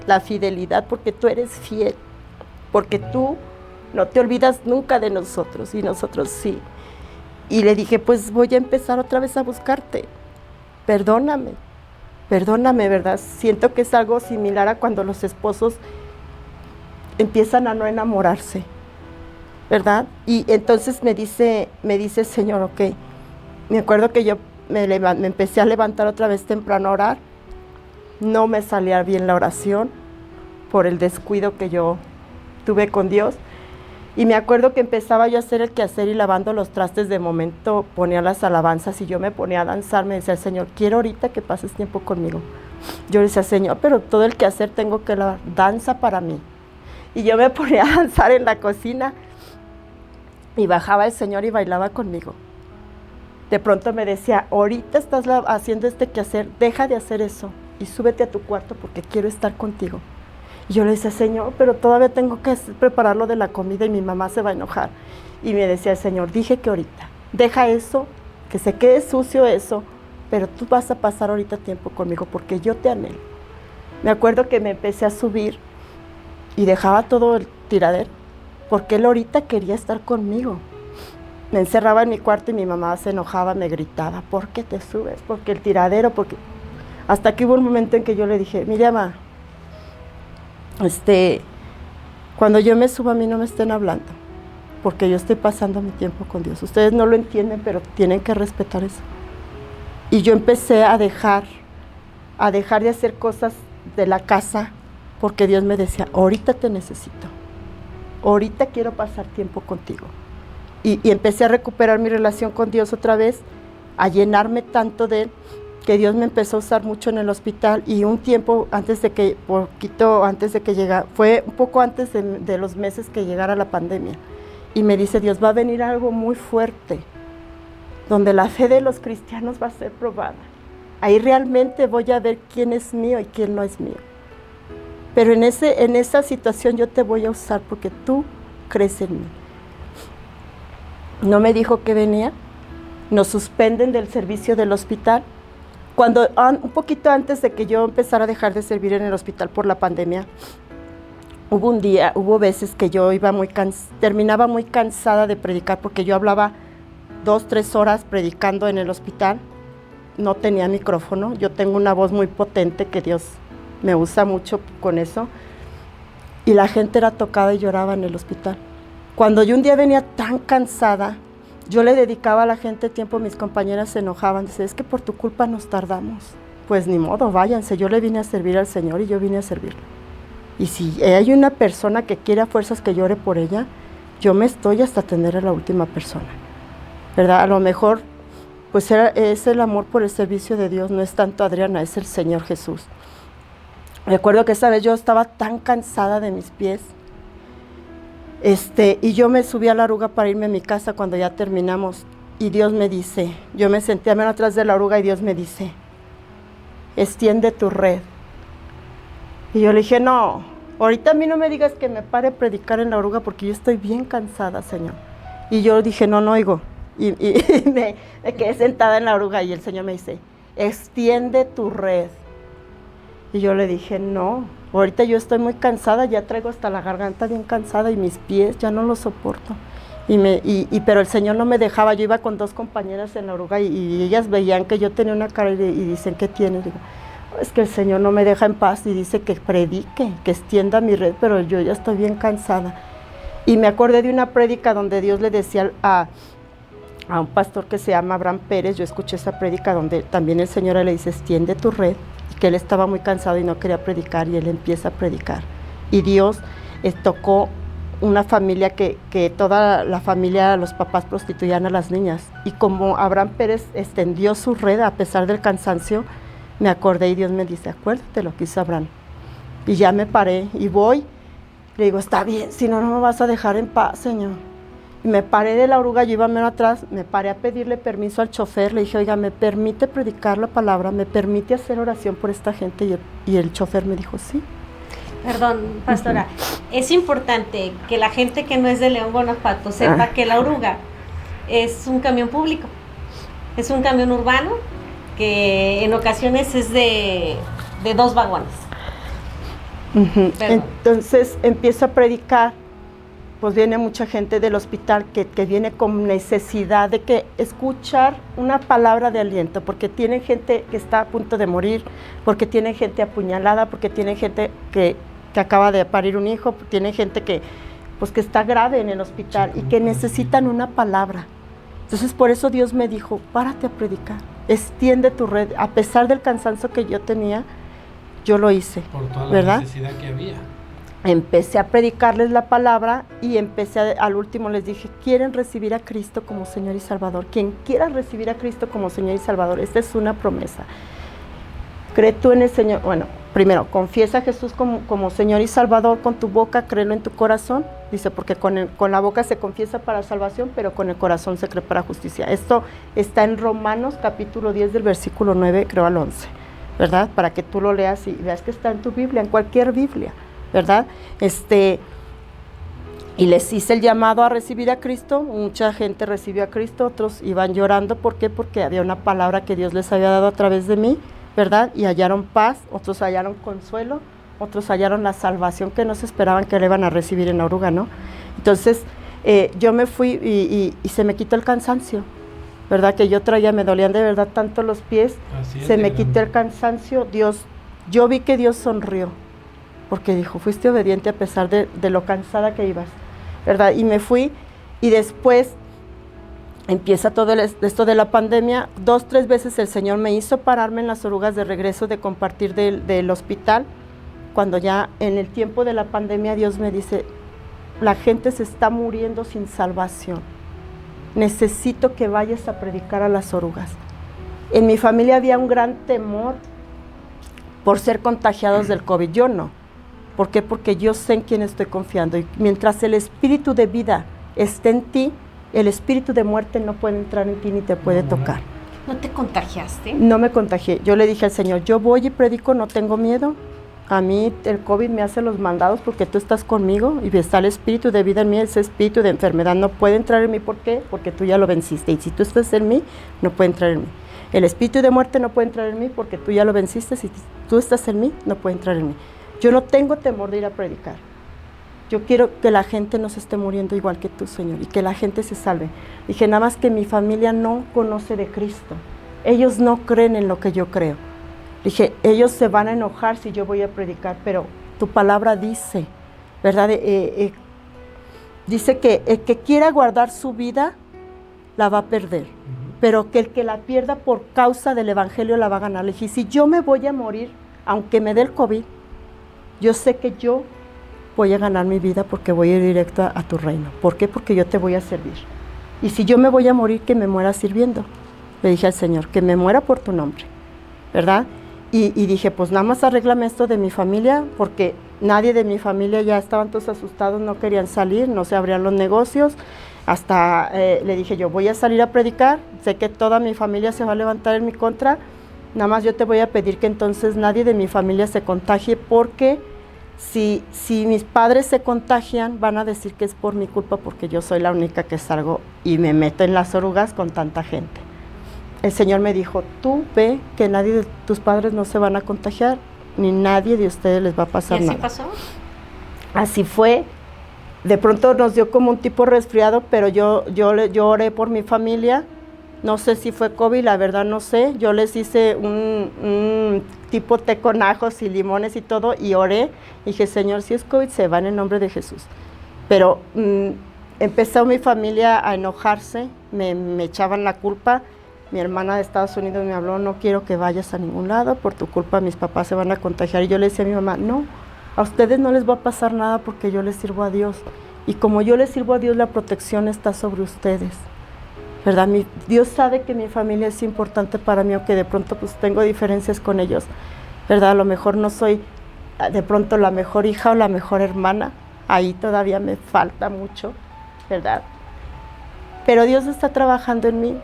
la fidelidad, porque tú eres fiel, porque tú no te olvidas nunca de nosotros y nosotros sí. Y le dije, pues voy a empezar otra vez a buscarte, perdóname, ¿verdad? Siento que es algo similar a cuando los esposos empiezan a no enamorarse, ¿verdad? Y entonces me dice el Señor, ok. Me acuerdo que yo me empecé a levantar otra vez temprano a orar. No me salía bien la oración por el descuido que yo tuve con Dios. Y me acuerdo que empezaba yo a hacer el quehacer y lavando los trastes. De momento ponía las alabanzas y yo me ponía a danzar. Me decía el Señor, quiero ahorita que pases tiempo conmigo. Yo le decía, Señor, pero todo el quehacer tengo que lavar, danza para mí. Y yo me ponía a danzar en la cocina y bajaba el Señor y bailaba conmigo. De pronto me decía, ahorita estás haciendo este quehacer, deja de hacer eso y súbete a tu cuarto porque quiero estar contigo. Y yo le decía, Señor, pero todavía tengo que preparar lo de la comida y mi mamá se va a enojar. Y me decía el Señor, dije que ahorita, deja eso, que se quede sucio eso, pero tú vas a pasar ahorita tiempo conmigo porque yo te anhelo. Me acuerdo que me empecé a subir y dejaba todo el tiradero, porque él ahorita quería estar conmigo. Me encerraba en mi cuarto y mi mamá se enojaba, me gritaba, ¿por qué te subes? Porque el tiradero, porque... Hasta que hubo un momento en que yo le dije, mira, mamá, cuando yo me suba a mí no me estén hablando, porque yo estoy pasando mi tiempo con Dios. Ustedes no lo entienden, pero tienen que respetar eso. Y yo empecé a dejar de hacer cosas de la casa, porque Dios me decía, ahorita te necesito, ahorita quiero pasar tiempo contigo. Y empecé a recuperar mi relación con Dios otra vez, a llenarme tanto de Él, que Dios me empezó a usar mucho en el hospital. Y un tiempo poquito antes de que llegara, fue un poco antes de los meses que llegara la pandemia, y me dice Dios, va a venir algo muy fuerte, donde la fe de los cristianos va a ser probada. Ahí realmente voy a ver quién es mío y quién no es mío. Pero en esa situación yo te voy a usar porque tú crees en mí. No me dijo que venía, nos suspenden del servicio del hospital. Cuando un poquito antes de que yo empezara a dejar de servir en el hospital por la pandemia, hubo veces que yo terminaba muy cansada de predicar, porque yo hablaba 2-3 horas predicando en el hospital, no tenía micrófono, yo tengo una voz muy potente que Dios me usa mucho con eso, y la gente era tocada y lloraba en el hospital. Cuando yo un día venía tan cansada, yo le dedicaba a la gente tiempo, mis compañeras se enojaban, decían, es que por tu culpa nos tardamos. Pues ni modo, váyanse, yo le vine a servir al Señor y yo vine a servirle. Y si hay una persona que quiere a fuerzas que llore por ella, yo me estoy hasta tener a la última persona, ¿verdad? A lo mejor, pues es el amor por el servicio de Dios, no es tanto Adriana, es el Señor Jesús. Recuerdo que esa vez yo estaba tan cansada de mis pies, y yo me subí a la oruga para irme a mi casa cuando ya terminamos, y Dios me dice, yo me senté a mano atrás de la oruga y Dios me dice, extiende tu red. Y yo le dije, no, ahorita a mí no me digas que me pare a predicar en la oruga porque yo estoy bien cansada, Señor. Y yo dije, no oigo. Y me quedé sentada en la oruga y el Señor me dice, extiende tu red. Y yo le dije, no, ahorita yo estoy muy cansada, ya traigo hasta la garganta bien cansada y mis pies ya no los soporto. Pero el Señor no me dejaba, yo iba con 2 compañeras en la oruga y ellas veían que yo tenía una cara y dicen, ¿qué tienes? Digo, es que el Señor no me deja en paz y dice que predique, que extienda mi red, pero yo ya estoy bien cansada. Y me acordé de una prédica donde Dios le decía a un pastor que se llama Abraham Pérez, yo escuché esa prédica donde también el Señor le dice, extiende tu red, y que él estaba muy cansado y no quería predicar, y él empieza a predicar. Y Dios tocó una familia que toda la familia, los papás prostituían a las niñas, y como Abraham Pérez extendió su red a pesar del cansancio, me acordé y Dios me dice, acuérdate lo que hizo Abraham. Y ya me paré y voy, le digo, está bien, si no, no me vas a dejar en paz, Señor. Y me paré de la oruga, yo iba menos atrás, me paré a pedirle permiso al chofer, le dije, oiga, ¿me permite predicar la palabra? ¿Me permite hacer oración por esta gente? Y el chofer me dijo, sí. Perdón, pastora, es importante que la gente que no es de León, Guanajuato, sepa que la oruga es un camión público, es un camión urbano que en ocasiones es de 2 vagones. Entonces empiezo a predicar, pues viene mucha gente del hospital que viene con necesidad de que escuchar una palabra de aliento, porque tienen gente que está a punto de morir, porque tienen gente apuñalada, porque tienen gente que acaba de parir un hijo, tienen gente que está grave en el hospital y que necesitan una palabra. Entonces por eso Dios me dijo, párate a predicar, extiende tu red. A pesar del cansancio que yo tenía, yo lo hice. Por toda la ¿verdad? necesidad que había. Empecé a predicarles la palabra y al último les dije, ¿quieren recibir a Cristo como Señor y Salvador? Quien quiera recibir a Cristo como Señor y Salvador, esta es una promesa. Cree tú en el Señor, bueno, primero, confiesa a Jesús como Señor y Salvador con tu boca, créelo en tu corazón. Dice, porque con la boca se confiesa para salvación, pero con el corazón se cree para justicia. Esto está en Romanos capítulo 10 del versículo 9, creo al 11, ¿verdad? Para que tú lo leas y veas que está en tu Biblia, en cualquier Biblia, ¿verdad? Y les hice el llamado a recibir a Cristo. Mucha gente recibió a Cristo, otros iban llorando. ¿Por qué? Porque había una palabra que Dios les había dado a través de mí, ¿verdad? Y hallaron paz, otros hallaron consuelo, otros hallaron la salvación que no se esperaban que le iban a recibir en Oruga, ¿no? Entonces, yo me fui y se me quitó el cansancio, ¿verdad? Que yo traía, me dolían de verdad tanto los pies, se me quitó el cansancio. Yo vi que Dios sonrió, porque dijo, fuiste obediente a pesar de lo cansada que ibas, ¿verdad? Y me fui, y después empieza todo esto de la pandemia. 2, 3 veces el Señor me hizo pararme en las orugas de regreso de compartir del hospital. Cuando ya en el tiempo de la pandemia Dios me dice, la gente se está muriendo sin salvación, necesito que vayas a predicar a las orugas. En mi familia había un gran temor por ser contagiados del COVID, yo no. ¿Por qué? Porque yo sé en quién estoy confiando, y mientras el espíritu de vida esté en ti, el espíritu de muerte no puede entrar en ti ni te puede tocar. ¿No te contagiaste? No me contagié. Yo le dije al Señor, yo voy y predico, no tengo miedo. A mí el COVID me hace los mandados porque tú estás conmigo y está el espíritu de vida en mí. Ese espíritu de enfermedad no puede entrar en mí. ¿Por qué? Porque tú ya lo venciste. Y si tú estás en mí, no puede entrar en mí. El espíritu de muerte no puede entrar en mí porque tú ya lo venciste. Si tú estás en mí, no puede entrar en mí. Yo no tengo temor de ir a predicar. Yo quiero que la gente no se esté muriendo igual que tú, Señor, y que la gente se salve. Dije, nada más que mi familia no conoce de Cristo. Ellos no creen en lo que yo creo. Dije, ellos se van a enojar si yo voy a predicar, pero tu palabra dice, ¿verdad? Dice que el que quiera guardar su vida, la va a perder. Pero que el que la pierda por causa del evangelio la va a ganar. Le dije, si yo me voy a morir, aunque me dé el COVID, yo sé que yo voy a ganar mi vida porque voy a ir directo a tu reino. ¿Por qué? Porque yo te voy a servir. Y si yo me voy a morir, que me muera sirviendo. Le dije al Señor, que me muera por tu nombre, ¿verdad? Y dije, pues nada más arréglame esto de mi familia, porque nadie de mi familia, ya estaban todos asustados, no querían salir, no se abrían los negocios. Hasta le dije yo, voy a salir a predicar, sé que toda mi familia se va a levantar en mi contra, nada más yo te voy a pedir que entonces nadie de mi familia se contagie, porque si mis padres se contagian, van a decir que es por mi culpa, porque yo soy la única que salgo y me meto en las orugas con tanta gente. El Señor me dijo, tú ve que nadie de tus padres no se van a contagiar, ni nadie de ustedes les va a pasar nada. ¿Y así pasó? Así fue. De pronto nos dio como un tipo resfriado, pero yo oré por mi familia. No sé si fue COVID, la verdad no sé. Yo les hice un tipo té con ajos y limones y todo, y oré. Y dije, Señor, si es COVID, se va en el nombre de Jesús. Pero empezó mi familia a enojarse, me echaban la culpa. Mi hermana de Estados Unidos me habló, no quiero que vayas a ningún lado, por tu culpa mis papás se van a contagiar. Y yo le decía a mi mamá, no, a ustedes no les va a pasar nada porque yo les sirvo a Dios. Y como yo les sirvo a Dios, la protección está sobre ustedes, ¿verdad? Dios sabe que mi familia es importante para mí, aunque de pronto pues tengo diferencias con ellos, ¿verdad? A lo mejor no soy de pronto la mejor hija o la mejor hermana, ahí todavía me falta mucho, ¿verdad? Pero Dios está trabajando en mí.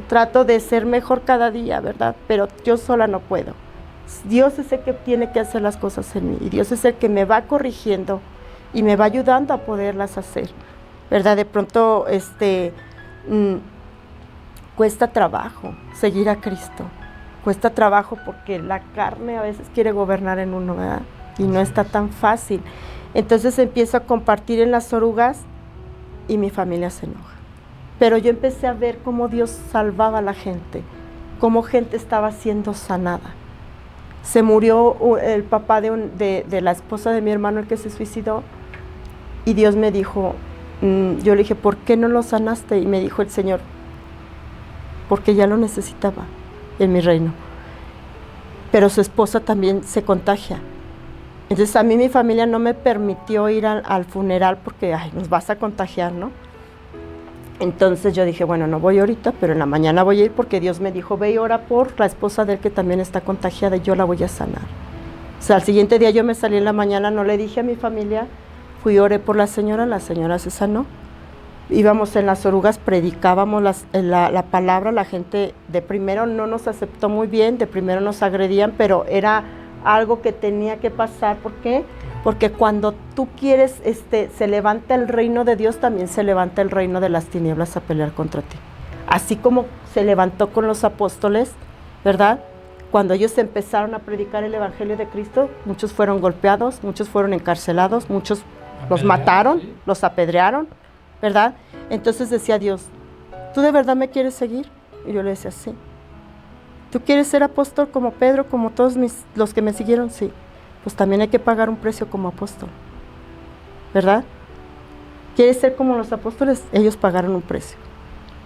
Trato de ser mejor cada día, ¿verdad? Pero yo sola no puedo. Dios es el que tiene que hacer las cosas en mí. Y Dios es el que me va corrigiendo y me va ayudando a poderlas hacer, ¿verdad? De pronto, cuesta trabajo seguir a Cristo. Cuesta trabajo porque la carne a veces quiere gobernar en uno, ¿verdad? y no está tan fácil. Entonces empiezo a compartir en las orugas y mi familia se enoja. Pero yo empecé a ver cómo Dios salvaba a la gente, cómo gente estaba siendo sanada. Se murió el papá de la esposa de mi hermano, el que se suicidó, y Dios me dijo, yo le dije, ¿por qué no lo sanaste? Y me dijo el Señor, porque ya lo necesitaba en mi reino. Pero su esposa también se contagia. Entonces a mí mi familia no me permitió ir al funeral porque, ay, nos vas a contagiar, ¿no? Entonces yo dije, bueno, no voy ahorita, pero en la mañana voy a ir porque Dios me dijo, ve y ora por la esposa de él que también está contagiada y yo la voy a sanar. O sea, al siguiente día yo me salí en la mañana, no le dije a mi familia, fui y oré por la señora se sanó. Íbamos en las orugas, predicábamos la palabra, la gente de primero no nos aceptó muy bien, de primero nos agredían, pero era algo que tenía que pasar. ¿Por qué? Porque cuando tú quieres, se levanta el reino de Dios, también se levanta el reino de las tinieblas a pelear contra ti. Así como se levantó con los apóstoles, ¿verdad? Cuando ellos empezaron a predicar el evangelio de Cristo, muchos fueron golpeados, muchos fueron encarcelados, muchos los mataron, sí, los apedrearon, ¿verdad? Entonces decía Dios, ¿tú de verdad me quieres seguir? Y yo le decía, sí. ¿Tú quieres ser apóstol como Pedro, como todos los que me siguieron? Sí. Pues también hay que pagar un precio como apóstol, ¿verdad? ¿Quieres ser como los apóstoles? Ellos pagaron un precio.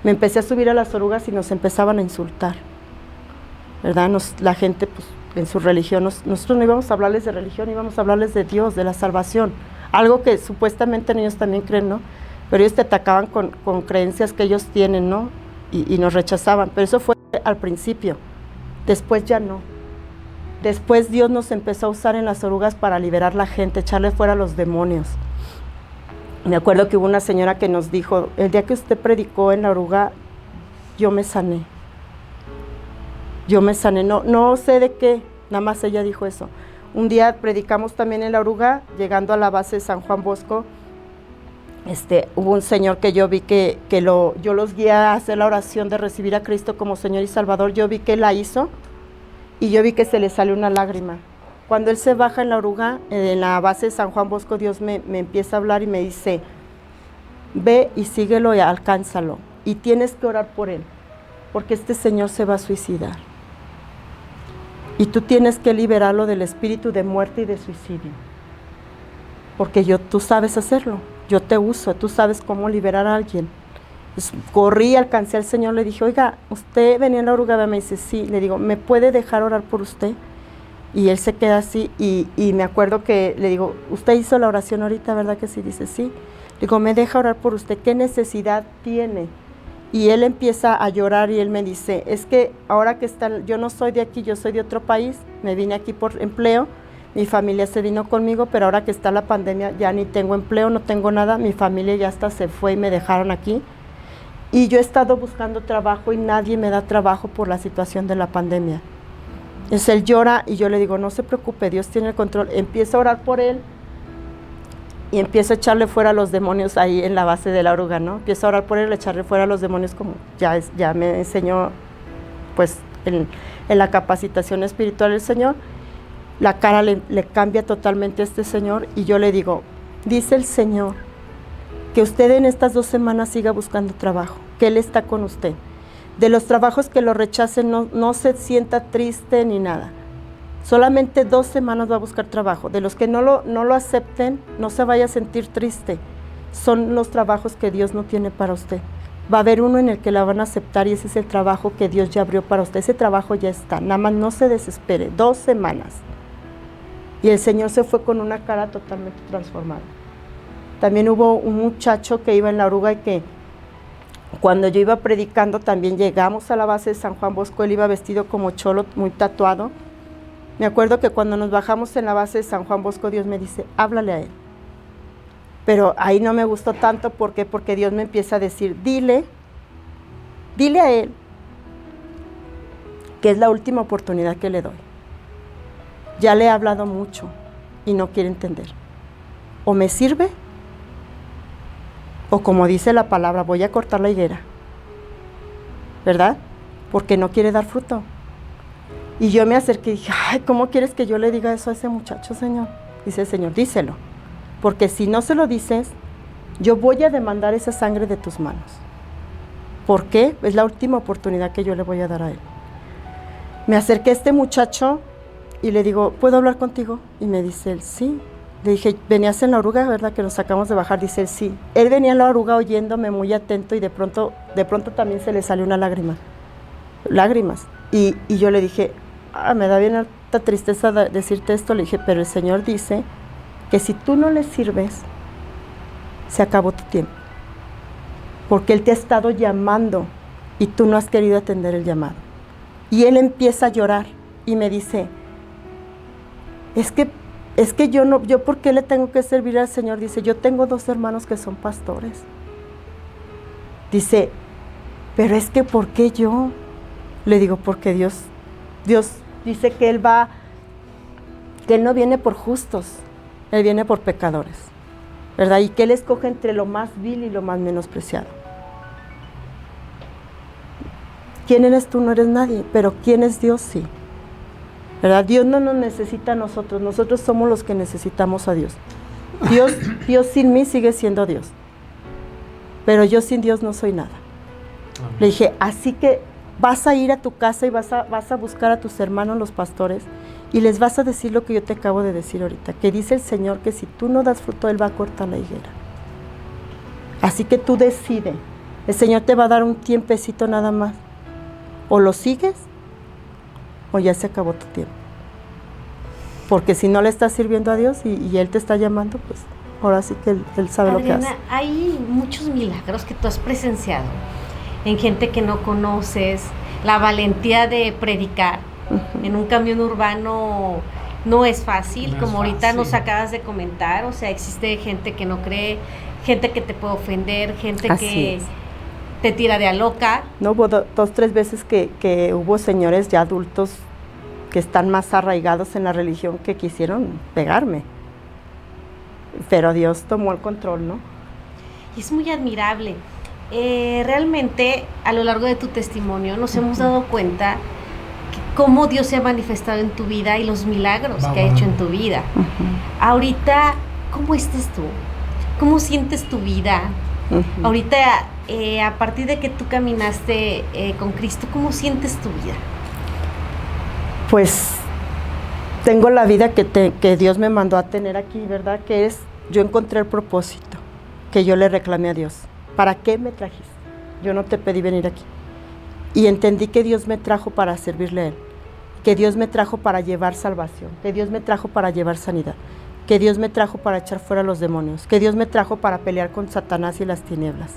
Me empecé a subir a las orugas y nos empezaban a insultar, ¿verdad? La gente, pues, en su religión, nosotros no íbamos a hablarles de religión, íbamos a hablarles de Dios, de la salvación, algo que supuestamente ellos también creen, ¿no? Pero ellos te atacaban con creencias que ellos tienen, ¿no? Y nos rechazaban, pero eso fue al principio, después ya no. Después Dios nos empezó a usar en las orugas para liberar la gente, echarle fuera a los demonios. Me acuerdo que hubo una señora que nos dijo, el día que usted predicó en la oruga, yo me sané. No sé de qué, nada más ella dijo eso. Un día predicamos también en la oruga, llegando a la base de San Juan Bosco, hubo un señor que yo vi yo los guié a hacer la oración de recibir a Cristo como Señor y Salvador, yo vi que él la hizo, y yo vi que se le salió una lágrima. Cuando él se baja en la oruga, en la base de San Juan Bosco, Dios me empieza a hablar y me dice, ve y síguelo y alcánzalo. Y tienes que orar por él, porque este señor se va a suicidar. Y tú tienes que liberarlo del espíritu de muerte y de suicidio. Porque tú sabes hacerlo, yo te uso, tú sabes cómo liberar a alguien. Pues corrí, alcancé al Señor, le dije, oiga, ¿usted venía en la oruga? Me dice, sí. Le digo, ¿me puede dejar orar por usted? Y él se queda así y me acuerdo que le digo, ¿usted hizo la oración ahorita, verdad que sí? Dice, sí. Le digo, ¿me deja orar por usted? ¿Qué necesidad tiene? Y él empieza a llorar y él me dice, es que ahora que yo no soy de aquí, yo soy de otro país, me vine aquí por empleo, mi familia se vino conmigo, pero ahora que está la pandemia ya ni tengo empleo, no tengo nada, mi familia ya hasta se fue y me dejaron aquí. Y yo he estado buscando trabajo y nadie me da trabajo por la situación de la pandemia. Entonces él llora y yo le digo, no se preocupe, Dios tiene el control. Empiezo a orar por él y empiezo a echarle fuera a los demonios ahí en la base de la oruga, ¿no? Empiezo a orar por él, a echarle fuera a los demonios como ya me enseñó, pues, en la capacitación espiritual el Señor. La cara le cambia totalmente a este señor y yo le digo, dice el Señor, que usted en estas 2 semanas siga buscando trabajo, que Él está con usted. De los trabajos que lo rechacen, no se sienta triste ni nada. Solamente 2 semanas va a buscar trabajo. De los que no lo acepten, no se vaya a sentir triste. Son los trabajos que Dios no tiene para usted. Va a haber uno en el que la van a aceptar y ese es el trabajo que Dios ya abrió para usted. Ese trabajo ya está, nada más no se desespere. 2 semanas. Y el Señor se fue con una cara totalmente transformada. También hubo un muchacho que iba en la oruga y que cuando yo iba predicando también llegamos a la base de San Juan Bosco, él iba vestido como cholo, muy tatuado. Me acuerdo que cuando nos bajamos en la base de San Juan Bosco, Dios me dice, háblale a él. Pero ahí no me gustó tanto, ¿por qué? Porque Dios me empieza a decir, dile a él que es la última oportunidad que le doy. Ya le he hablado mucho y no quiere entender. O me sirve, o como dice la palabra, voy a cortar la higuera, ¿verdad? Porque no quiere dar fruto. Y yo me acerqué y dije, ay, ¿cómo quieres que yo le diga eso a ese muchacho, Señor? dice el Señor, díselo, porque si no se lo dices, yo voy a demandar esa sangre de tus manos. ¿Por qué? Es la última oportunidad que yo le voy a dar a él. Me acerqué a este muchacho y le digo, ¿puedo hablar contigo? Y me dice él, sí. Le dije, ¿venías en la oruga, verdad, que nos acabamos de bajar? Dice él, sí. Él venía en la oruga oyéndome muy atento y de pronto también se le salió una lágrima. Lágrimas. Y yo le dije, me da bien harta tristeza decirte esto. Le dije, pero el Señor dice que si tú no le sirves, se acabó tu tiempo. Porque Él te ha estado llamando y tú no has querido atender el llamado. Y él empieza a llorar y me dice, es que yo ¿por qué le tengo que servir al Señor? Dice, yo tengo 2 hermanos que son pastores. Dice, pero es que ¿por qué yo? Le digo, porque Dios dice que Él no viene por justos, Él viene por pecadores, ¿verdad? Y que Él escoge entre lo más vil y lo más menospreciado. ¿Quién eres tú? No eres nadie, pero ¿quién es Dios? Sí, ¿verdad? Dios no nos necesita a nosotros somos los que necesitamos a Dios. Dios sin mí sigue siendo Dios, pero yo sin Dios no soy nada. Amén. Le dije, así que vas a ir a tu casa y vas a buscar a tus hermanos los pastores y les vas a decir lo que yo te acabo de decir ahorita, que dice el Señor que si tú no das fruto, Él va a cortar la higuera. Así que tú decide, el Señor te va a dar un tiempecito nada más, o lo sigues o ya se acabó tu tiempo. Porque si no le estás sirviendo a Dios y Él te está llamando, pues ahora sí que Él sabe, Adriana, lo que hace. Hay muchos milagros que tú has presenciado en gente que no conoces, la valentía de predicar en un camión urbano no es fácil, como ahorita nos acabas de comentar, o sea, existe gente que no cree, gente que te puede ofender, gente así que es. Te tira de a loca. No, hubo 2, 3 veces que hubo señores ya adultos que están más arraigados en la religión que quisieron pegarme, pero Dios tomó el control, ¿no? Y es muy admirable. Realmente a lo largo de tu testimonio nos hemos dado cuenta cómo Dios se ha manifestado en tu vida y los milagros que ha hecho en tu vida. Ahorita, ¿cómo estás tú? ¿Cómo sientes tu vida? Ahorita, a partir de que tú caminaste con Cristo, ¿cómo sientes tu vida? Pues tengo la vida que Dios me mandó a tener aquí, ¿verdad? Que es, yo encontré el propósito que yo le reclamé a Dios. ¿Para qué me trajiste? Yo no te pedí venir aquí. Y entendí que Dios me trajo para servirle a Él, que Dios me trajo para llevar salvación, que Dios me trajo para llevar sanidad, que Dios me trajo para echar fuera a los demonios, que Dios me trajo para pelear con Satanás y las tinieblas,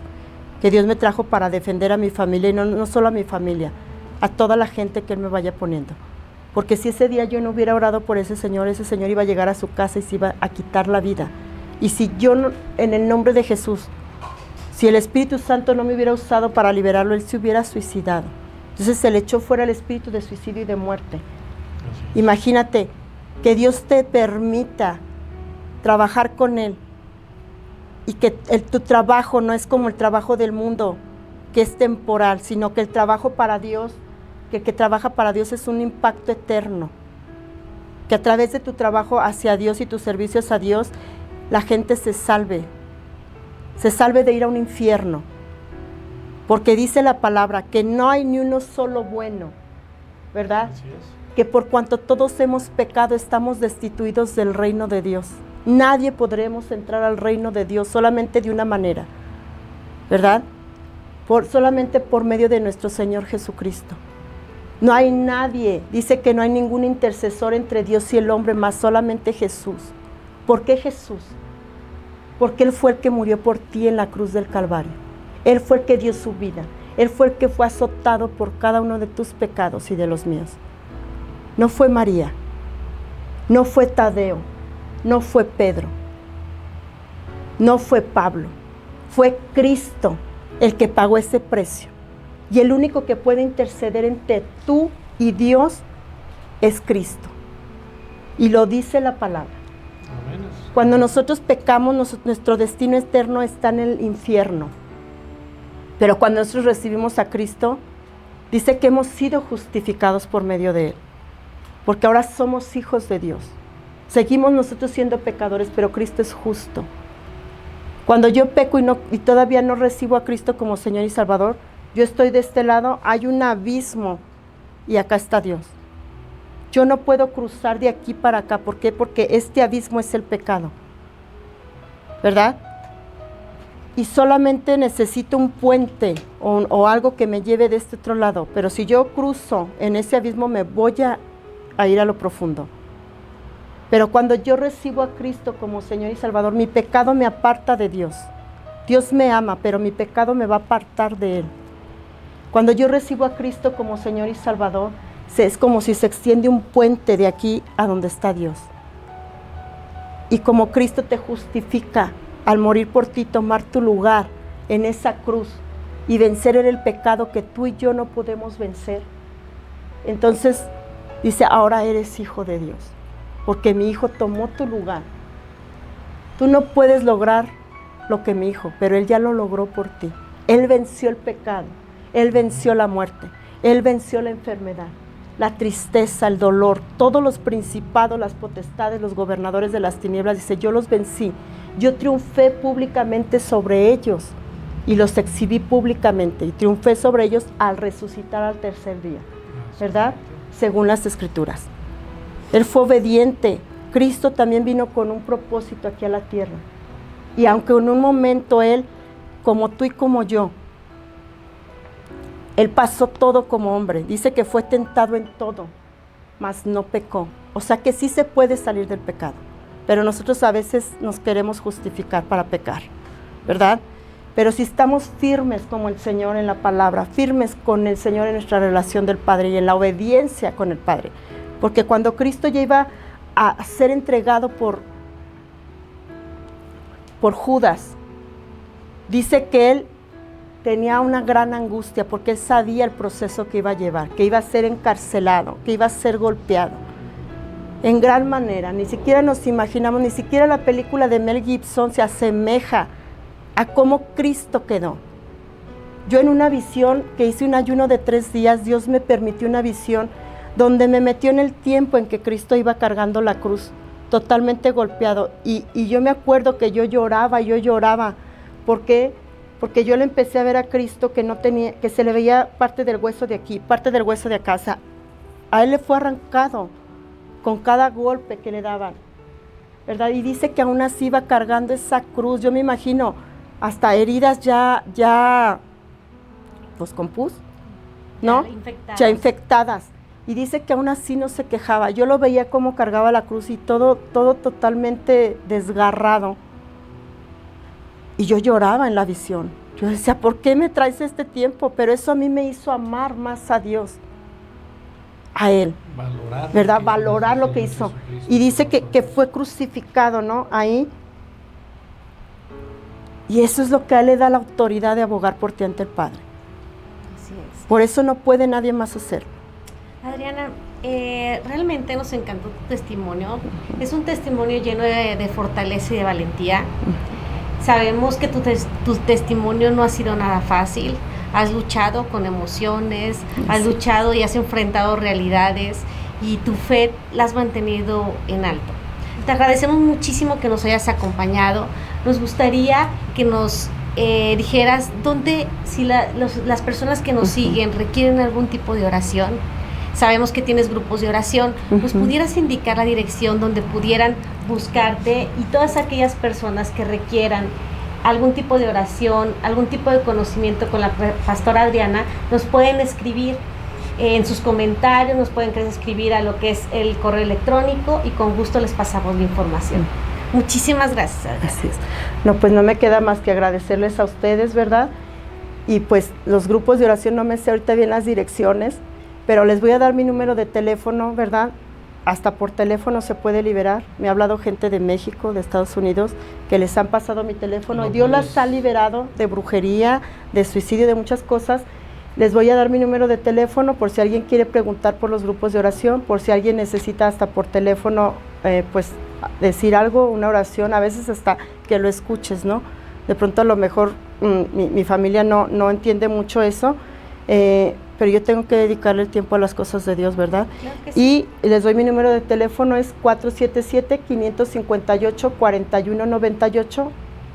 que Dios me trajo para defender a mi familia, y no solo a mi familia, a toda la gente que Él me vaya poniendo. Porque si ese día yo no hubiera orado por ese señor iba a llegar a su casa y se iba a quitar la vida. Y si yo, en el nombre de Jesús, si el Espíritu Santo no me hubiera usado para liberarlo, él se hubiera suicidado. Entonces se le echó fuera el espíritu de suicidio y de muerte. Imagínate que Dios te permita trabajar con Él y que tu trabajo no es como el trabajo del mundo, que es temporal, sino que el trabajo para Dios, que el que trabaja para Dios es un impacto eterno. Que a través de tu trabajo hacia Dios y tus servicios a Dios, la gente se salve de ir a un infierno, porque dice la palabra que no hay ni uno solo bueno, ¿verdad? Así es. Que por cuanto todos hemos pecado, estamos destituidos del reino de Dios. Nadie podremos entrar al reino de Dios solamente de una manera, ¿verdad? Solamente por medio de nuestro Señor Jesucristo. No hay nadie, dice que no hay ningún intercesor entre Dios y el hombre, más solamente Jesús. ¿Por qué Jesús? Porque Él fue el que murió por ti en la cruz del Calvario. Él fue el que dio su vida. Él fue el que fue azotado por cada uno de tus pecados y de los míos. No fue María, no fue Tadeo, no fue Pedro, no fue Pablo. Fue Cristo el que pagó ese precio. Y el único que puede interceder entre tú y Dios es Cristo. Y lo dice la palabra. Cuando nosotros pecamos, nuestro destino eterno está en el infierno. Pero cuando nosotros recibimos a Cristo, dice que hemos sido justificados por medio de Él. Porque ahora somos hijos de Dios. Seguimos nosotros siendo pecadores, pero Cristo es justo. Cuando yo peco y todavía no recibo a Cristo como Señor y Salvador, yo estoy de este lado, hay un abismo y acá está Dios. Yo no puedo cruzar de aquí para acá. ¿Por qué? Porque este abismo es el pecado, ¿verdad? Y solamente necesito un puente o algo que me lleve de este otro lado. Pero si yo cruzo en ese abismo, me voy a ir a lo profundo. Pero cuando yo recibo a Cristo como Señor y Salvador, mi pecado me aparta de Dios. Dios me ama, pero mi pecado me va a apartar de Él. Cuando yo recibo a Cristo como Señor y Salvador, es como si se extiende un puente de aquí a donde está Dios. Y como Cristo te justifica al morir por ti, tomar tu lugar en esa cruz y vencer el pecado que tú y yo no podemos vencer. Entonces dice, ahora eres hijo de Dios, porque mi hijo tomó tu lugar. Tú no puedes lograr lo que mi hijo, pero Él ya lo logró por ti. Él venció el pecado, Él venció la muerte, Él venció la enfermedad, la tristeza, el dolor, todos los principados, las potestades, los gobernadores de las tinieblas. Dice, yo los vencí, yo triunfé públicamente sobre ellos y los exhibí públicamente y triunfé sobre ellos al resucitar al tercer día, ¿verdad? Según las Escrituras. Él fue obediente. Cristo también vino con un propósito aquí a la tierra. Y aunque en un momento Él, como tú y como yo, Él pasó todo como hombre. Dice que fue tentado en todo, mas no pecó. O sea que sí se puede salir del pecado. Pero nosotros a veces nos queremos justificar para pecar, ¿verdad? Pero si estamos firmes como el Señor en la palabra, firmes con el Señor en nuestra relación del Padre y en la obediencia con el Padre. Porque cuando Cristo ya iba a ser entregado por Judas, dice que Él tenía una gran angustia porque Él sabía el proceso que iba a llevar, que iba a ser encarcelado, que iba a ser golpeado. En gran manera, ni siquiera nos imaginamos, ni siquiera la película de Mel Gibson se asemeja a cómo Cristo quedó. Yo en una visión que hice un ayuno de 3 días, Dios me permitió una visión donde me metió en el tiempo en que Cristo iba cargando la cruz, totalmente golpeado. Y yo me acuerdo que yo lloraba. ¿Por qué? Porque yo le empecé a ver a Cristo que no tenía, que se le veía parte del hueso de aquí, parte del hueso de acá. O sea, a Él le fue arrancado con cada golpe que le daban, ¿verdad? Y dice que aún así iba cargando esa cruz. Yo me imagino hasta heridas ya pues con pus, ¿no? Ya infectadas. Y dice que aún así no se quejaba. Yo lo veía como cargaba la cruz y todo totalmente desgarrado. Y yo lloraba en la visión. Yo decía, ¿por qué me traes este tiempo? Pero eso a mí me hizo amar más a Dios, a Él. Valorar, ¿verdad? Valorar lo que hizo. Y dice que fue crucificado, ¿no? Ahí. Y eso es lo que a Él le da la autoridad de abogar por ti ante el Padre. Así es. Por eso no puede nadie más hacerlo. Adriana, realmente nos encantó tu testimonio. Es un testimonio lleno de fortaleza y de valentía. Sabemos que tu testimonio no ha sido nada fácil. Has luchado con emociones, has luchado y has enfrentado realidades y tu fe la has mantenido en alto. Te agradecemos muchísimo que nos hayas acompañado. Nos gustaría que nos dijeras dónde, si las personas que nos siguen requieren algún tipo de oración. Sabemos que tienes grupos de oración. ¿Nos pudieras indicar la dirección donde pudieran buscarte y todas aquellas personas que requieran algún tipo de oración, algún tipo de conocimiento con la pastora Adriana, nos pueden escribir en sus comentarios, nos pueden escribir a lo que es el correo electrónico y con gusto les pasamos la información. Muchísimas gracias, Adriana. Así es. No, pues no me queda más que agradecerles a ustedes, ¿verdad? Y pues los grupos de oración, no me sé ahorita bien las direcciones, pero les voy a dar mi número de teléfono, ¿verdad? Hasta por teléfono se puede liberar. Me ha hablado gente de México, de Estados Unidos, que les han pasado mi teléfono. Y Dios las ha liberado de brujería, de suicidio, de muchas cosas. Les voy a dar mi número de teléfono por si alguien quiere preguntar por los grupos de oración, por si alguien necesita hasta por teléfono, pues decir algo, una oración, a veces hasta que lo escuches, ¿no? De pronto a lo mejor mi familia no entiende mucho eso, pero yo tengo que dedicarle el tiempo a las cosas de Dios, ¿verdad? Claro que sí. Y les doy mi número de teléfono, es 477-558-4198.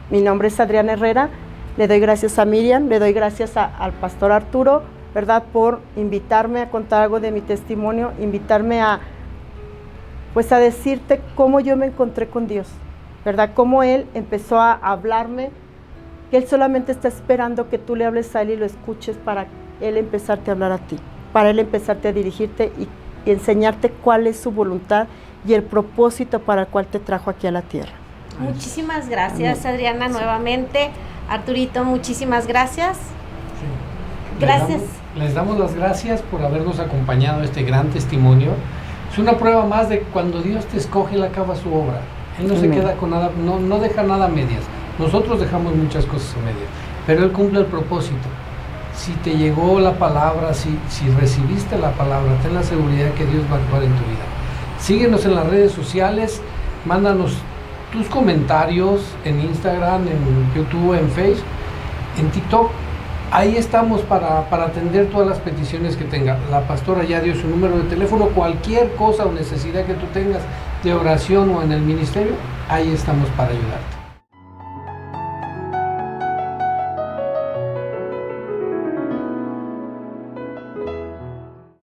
Mi nombre es Adriana Herrera. Le doy gracias a Miriam, le doy gracias al pastor Arturo, ¿verdad? Por invitarme a contar algo de mi testimonio, invitarme a decirte cómo yo me encontré con Dios, ¿verdad? Cómo Él empezó a hablarme, que Él solamente está esperando que tú le hables a Él y lo escuches para Él empezarte a hablar a ti, para Él empezarte a dirigirte y enseñarte cuál es su voluntad y el propósito para el cual te trajo aquí a la tierra. Muchísimas gracias, Adriana, nuevamente. Arturito, muchísimas gracias. Sí. Gracias. Les damos las gracias por habernos acompañado a este gran testimonio. Es una prueba más de cuando Dios te escoge, Él acaba su obra. Él no se queda con nada, no deja nada a medias. Nosotros dejamos muchas cosas a medias, pero Él cumple el propósito. Si te llegó la palabra, si recibiste la palabra, ten la seguridad que Dios va a actuar en tu vida. Síguenos en las redes sociales, mándanos tus comentarios en Instagram, en YouTube, en Facebook, en TikTok. Ahí estamos para atender todas las peticiones que tenga. La pastora ya dio su número de teléfono. Cualquier cosa o necesidad que tú tengas de oración o en el ministerio, ahí estamos para ayudarte.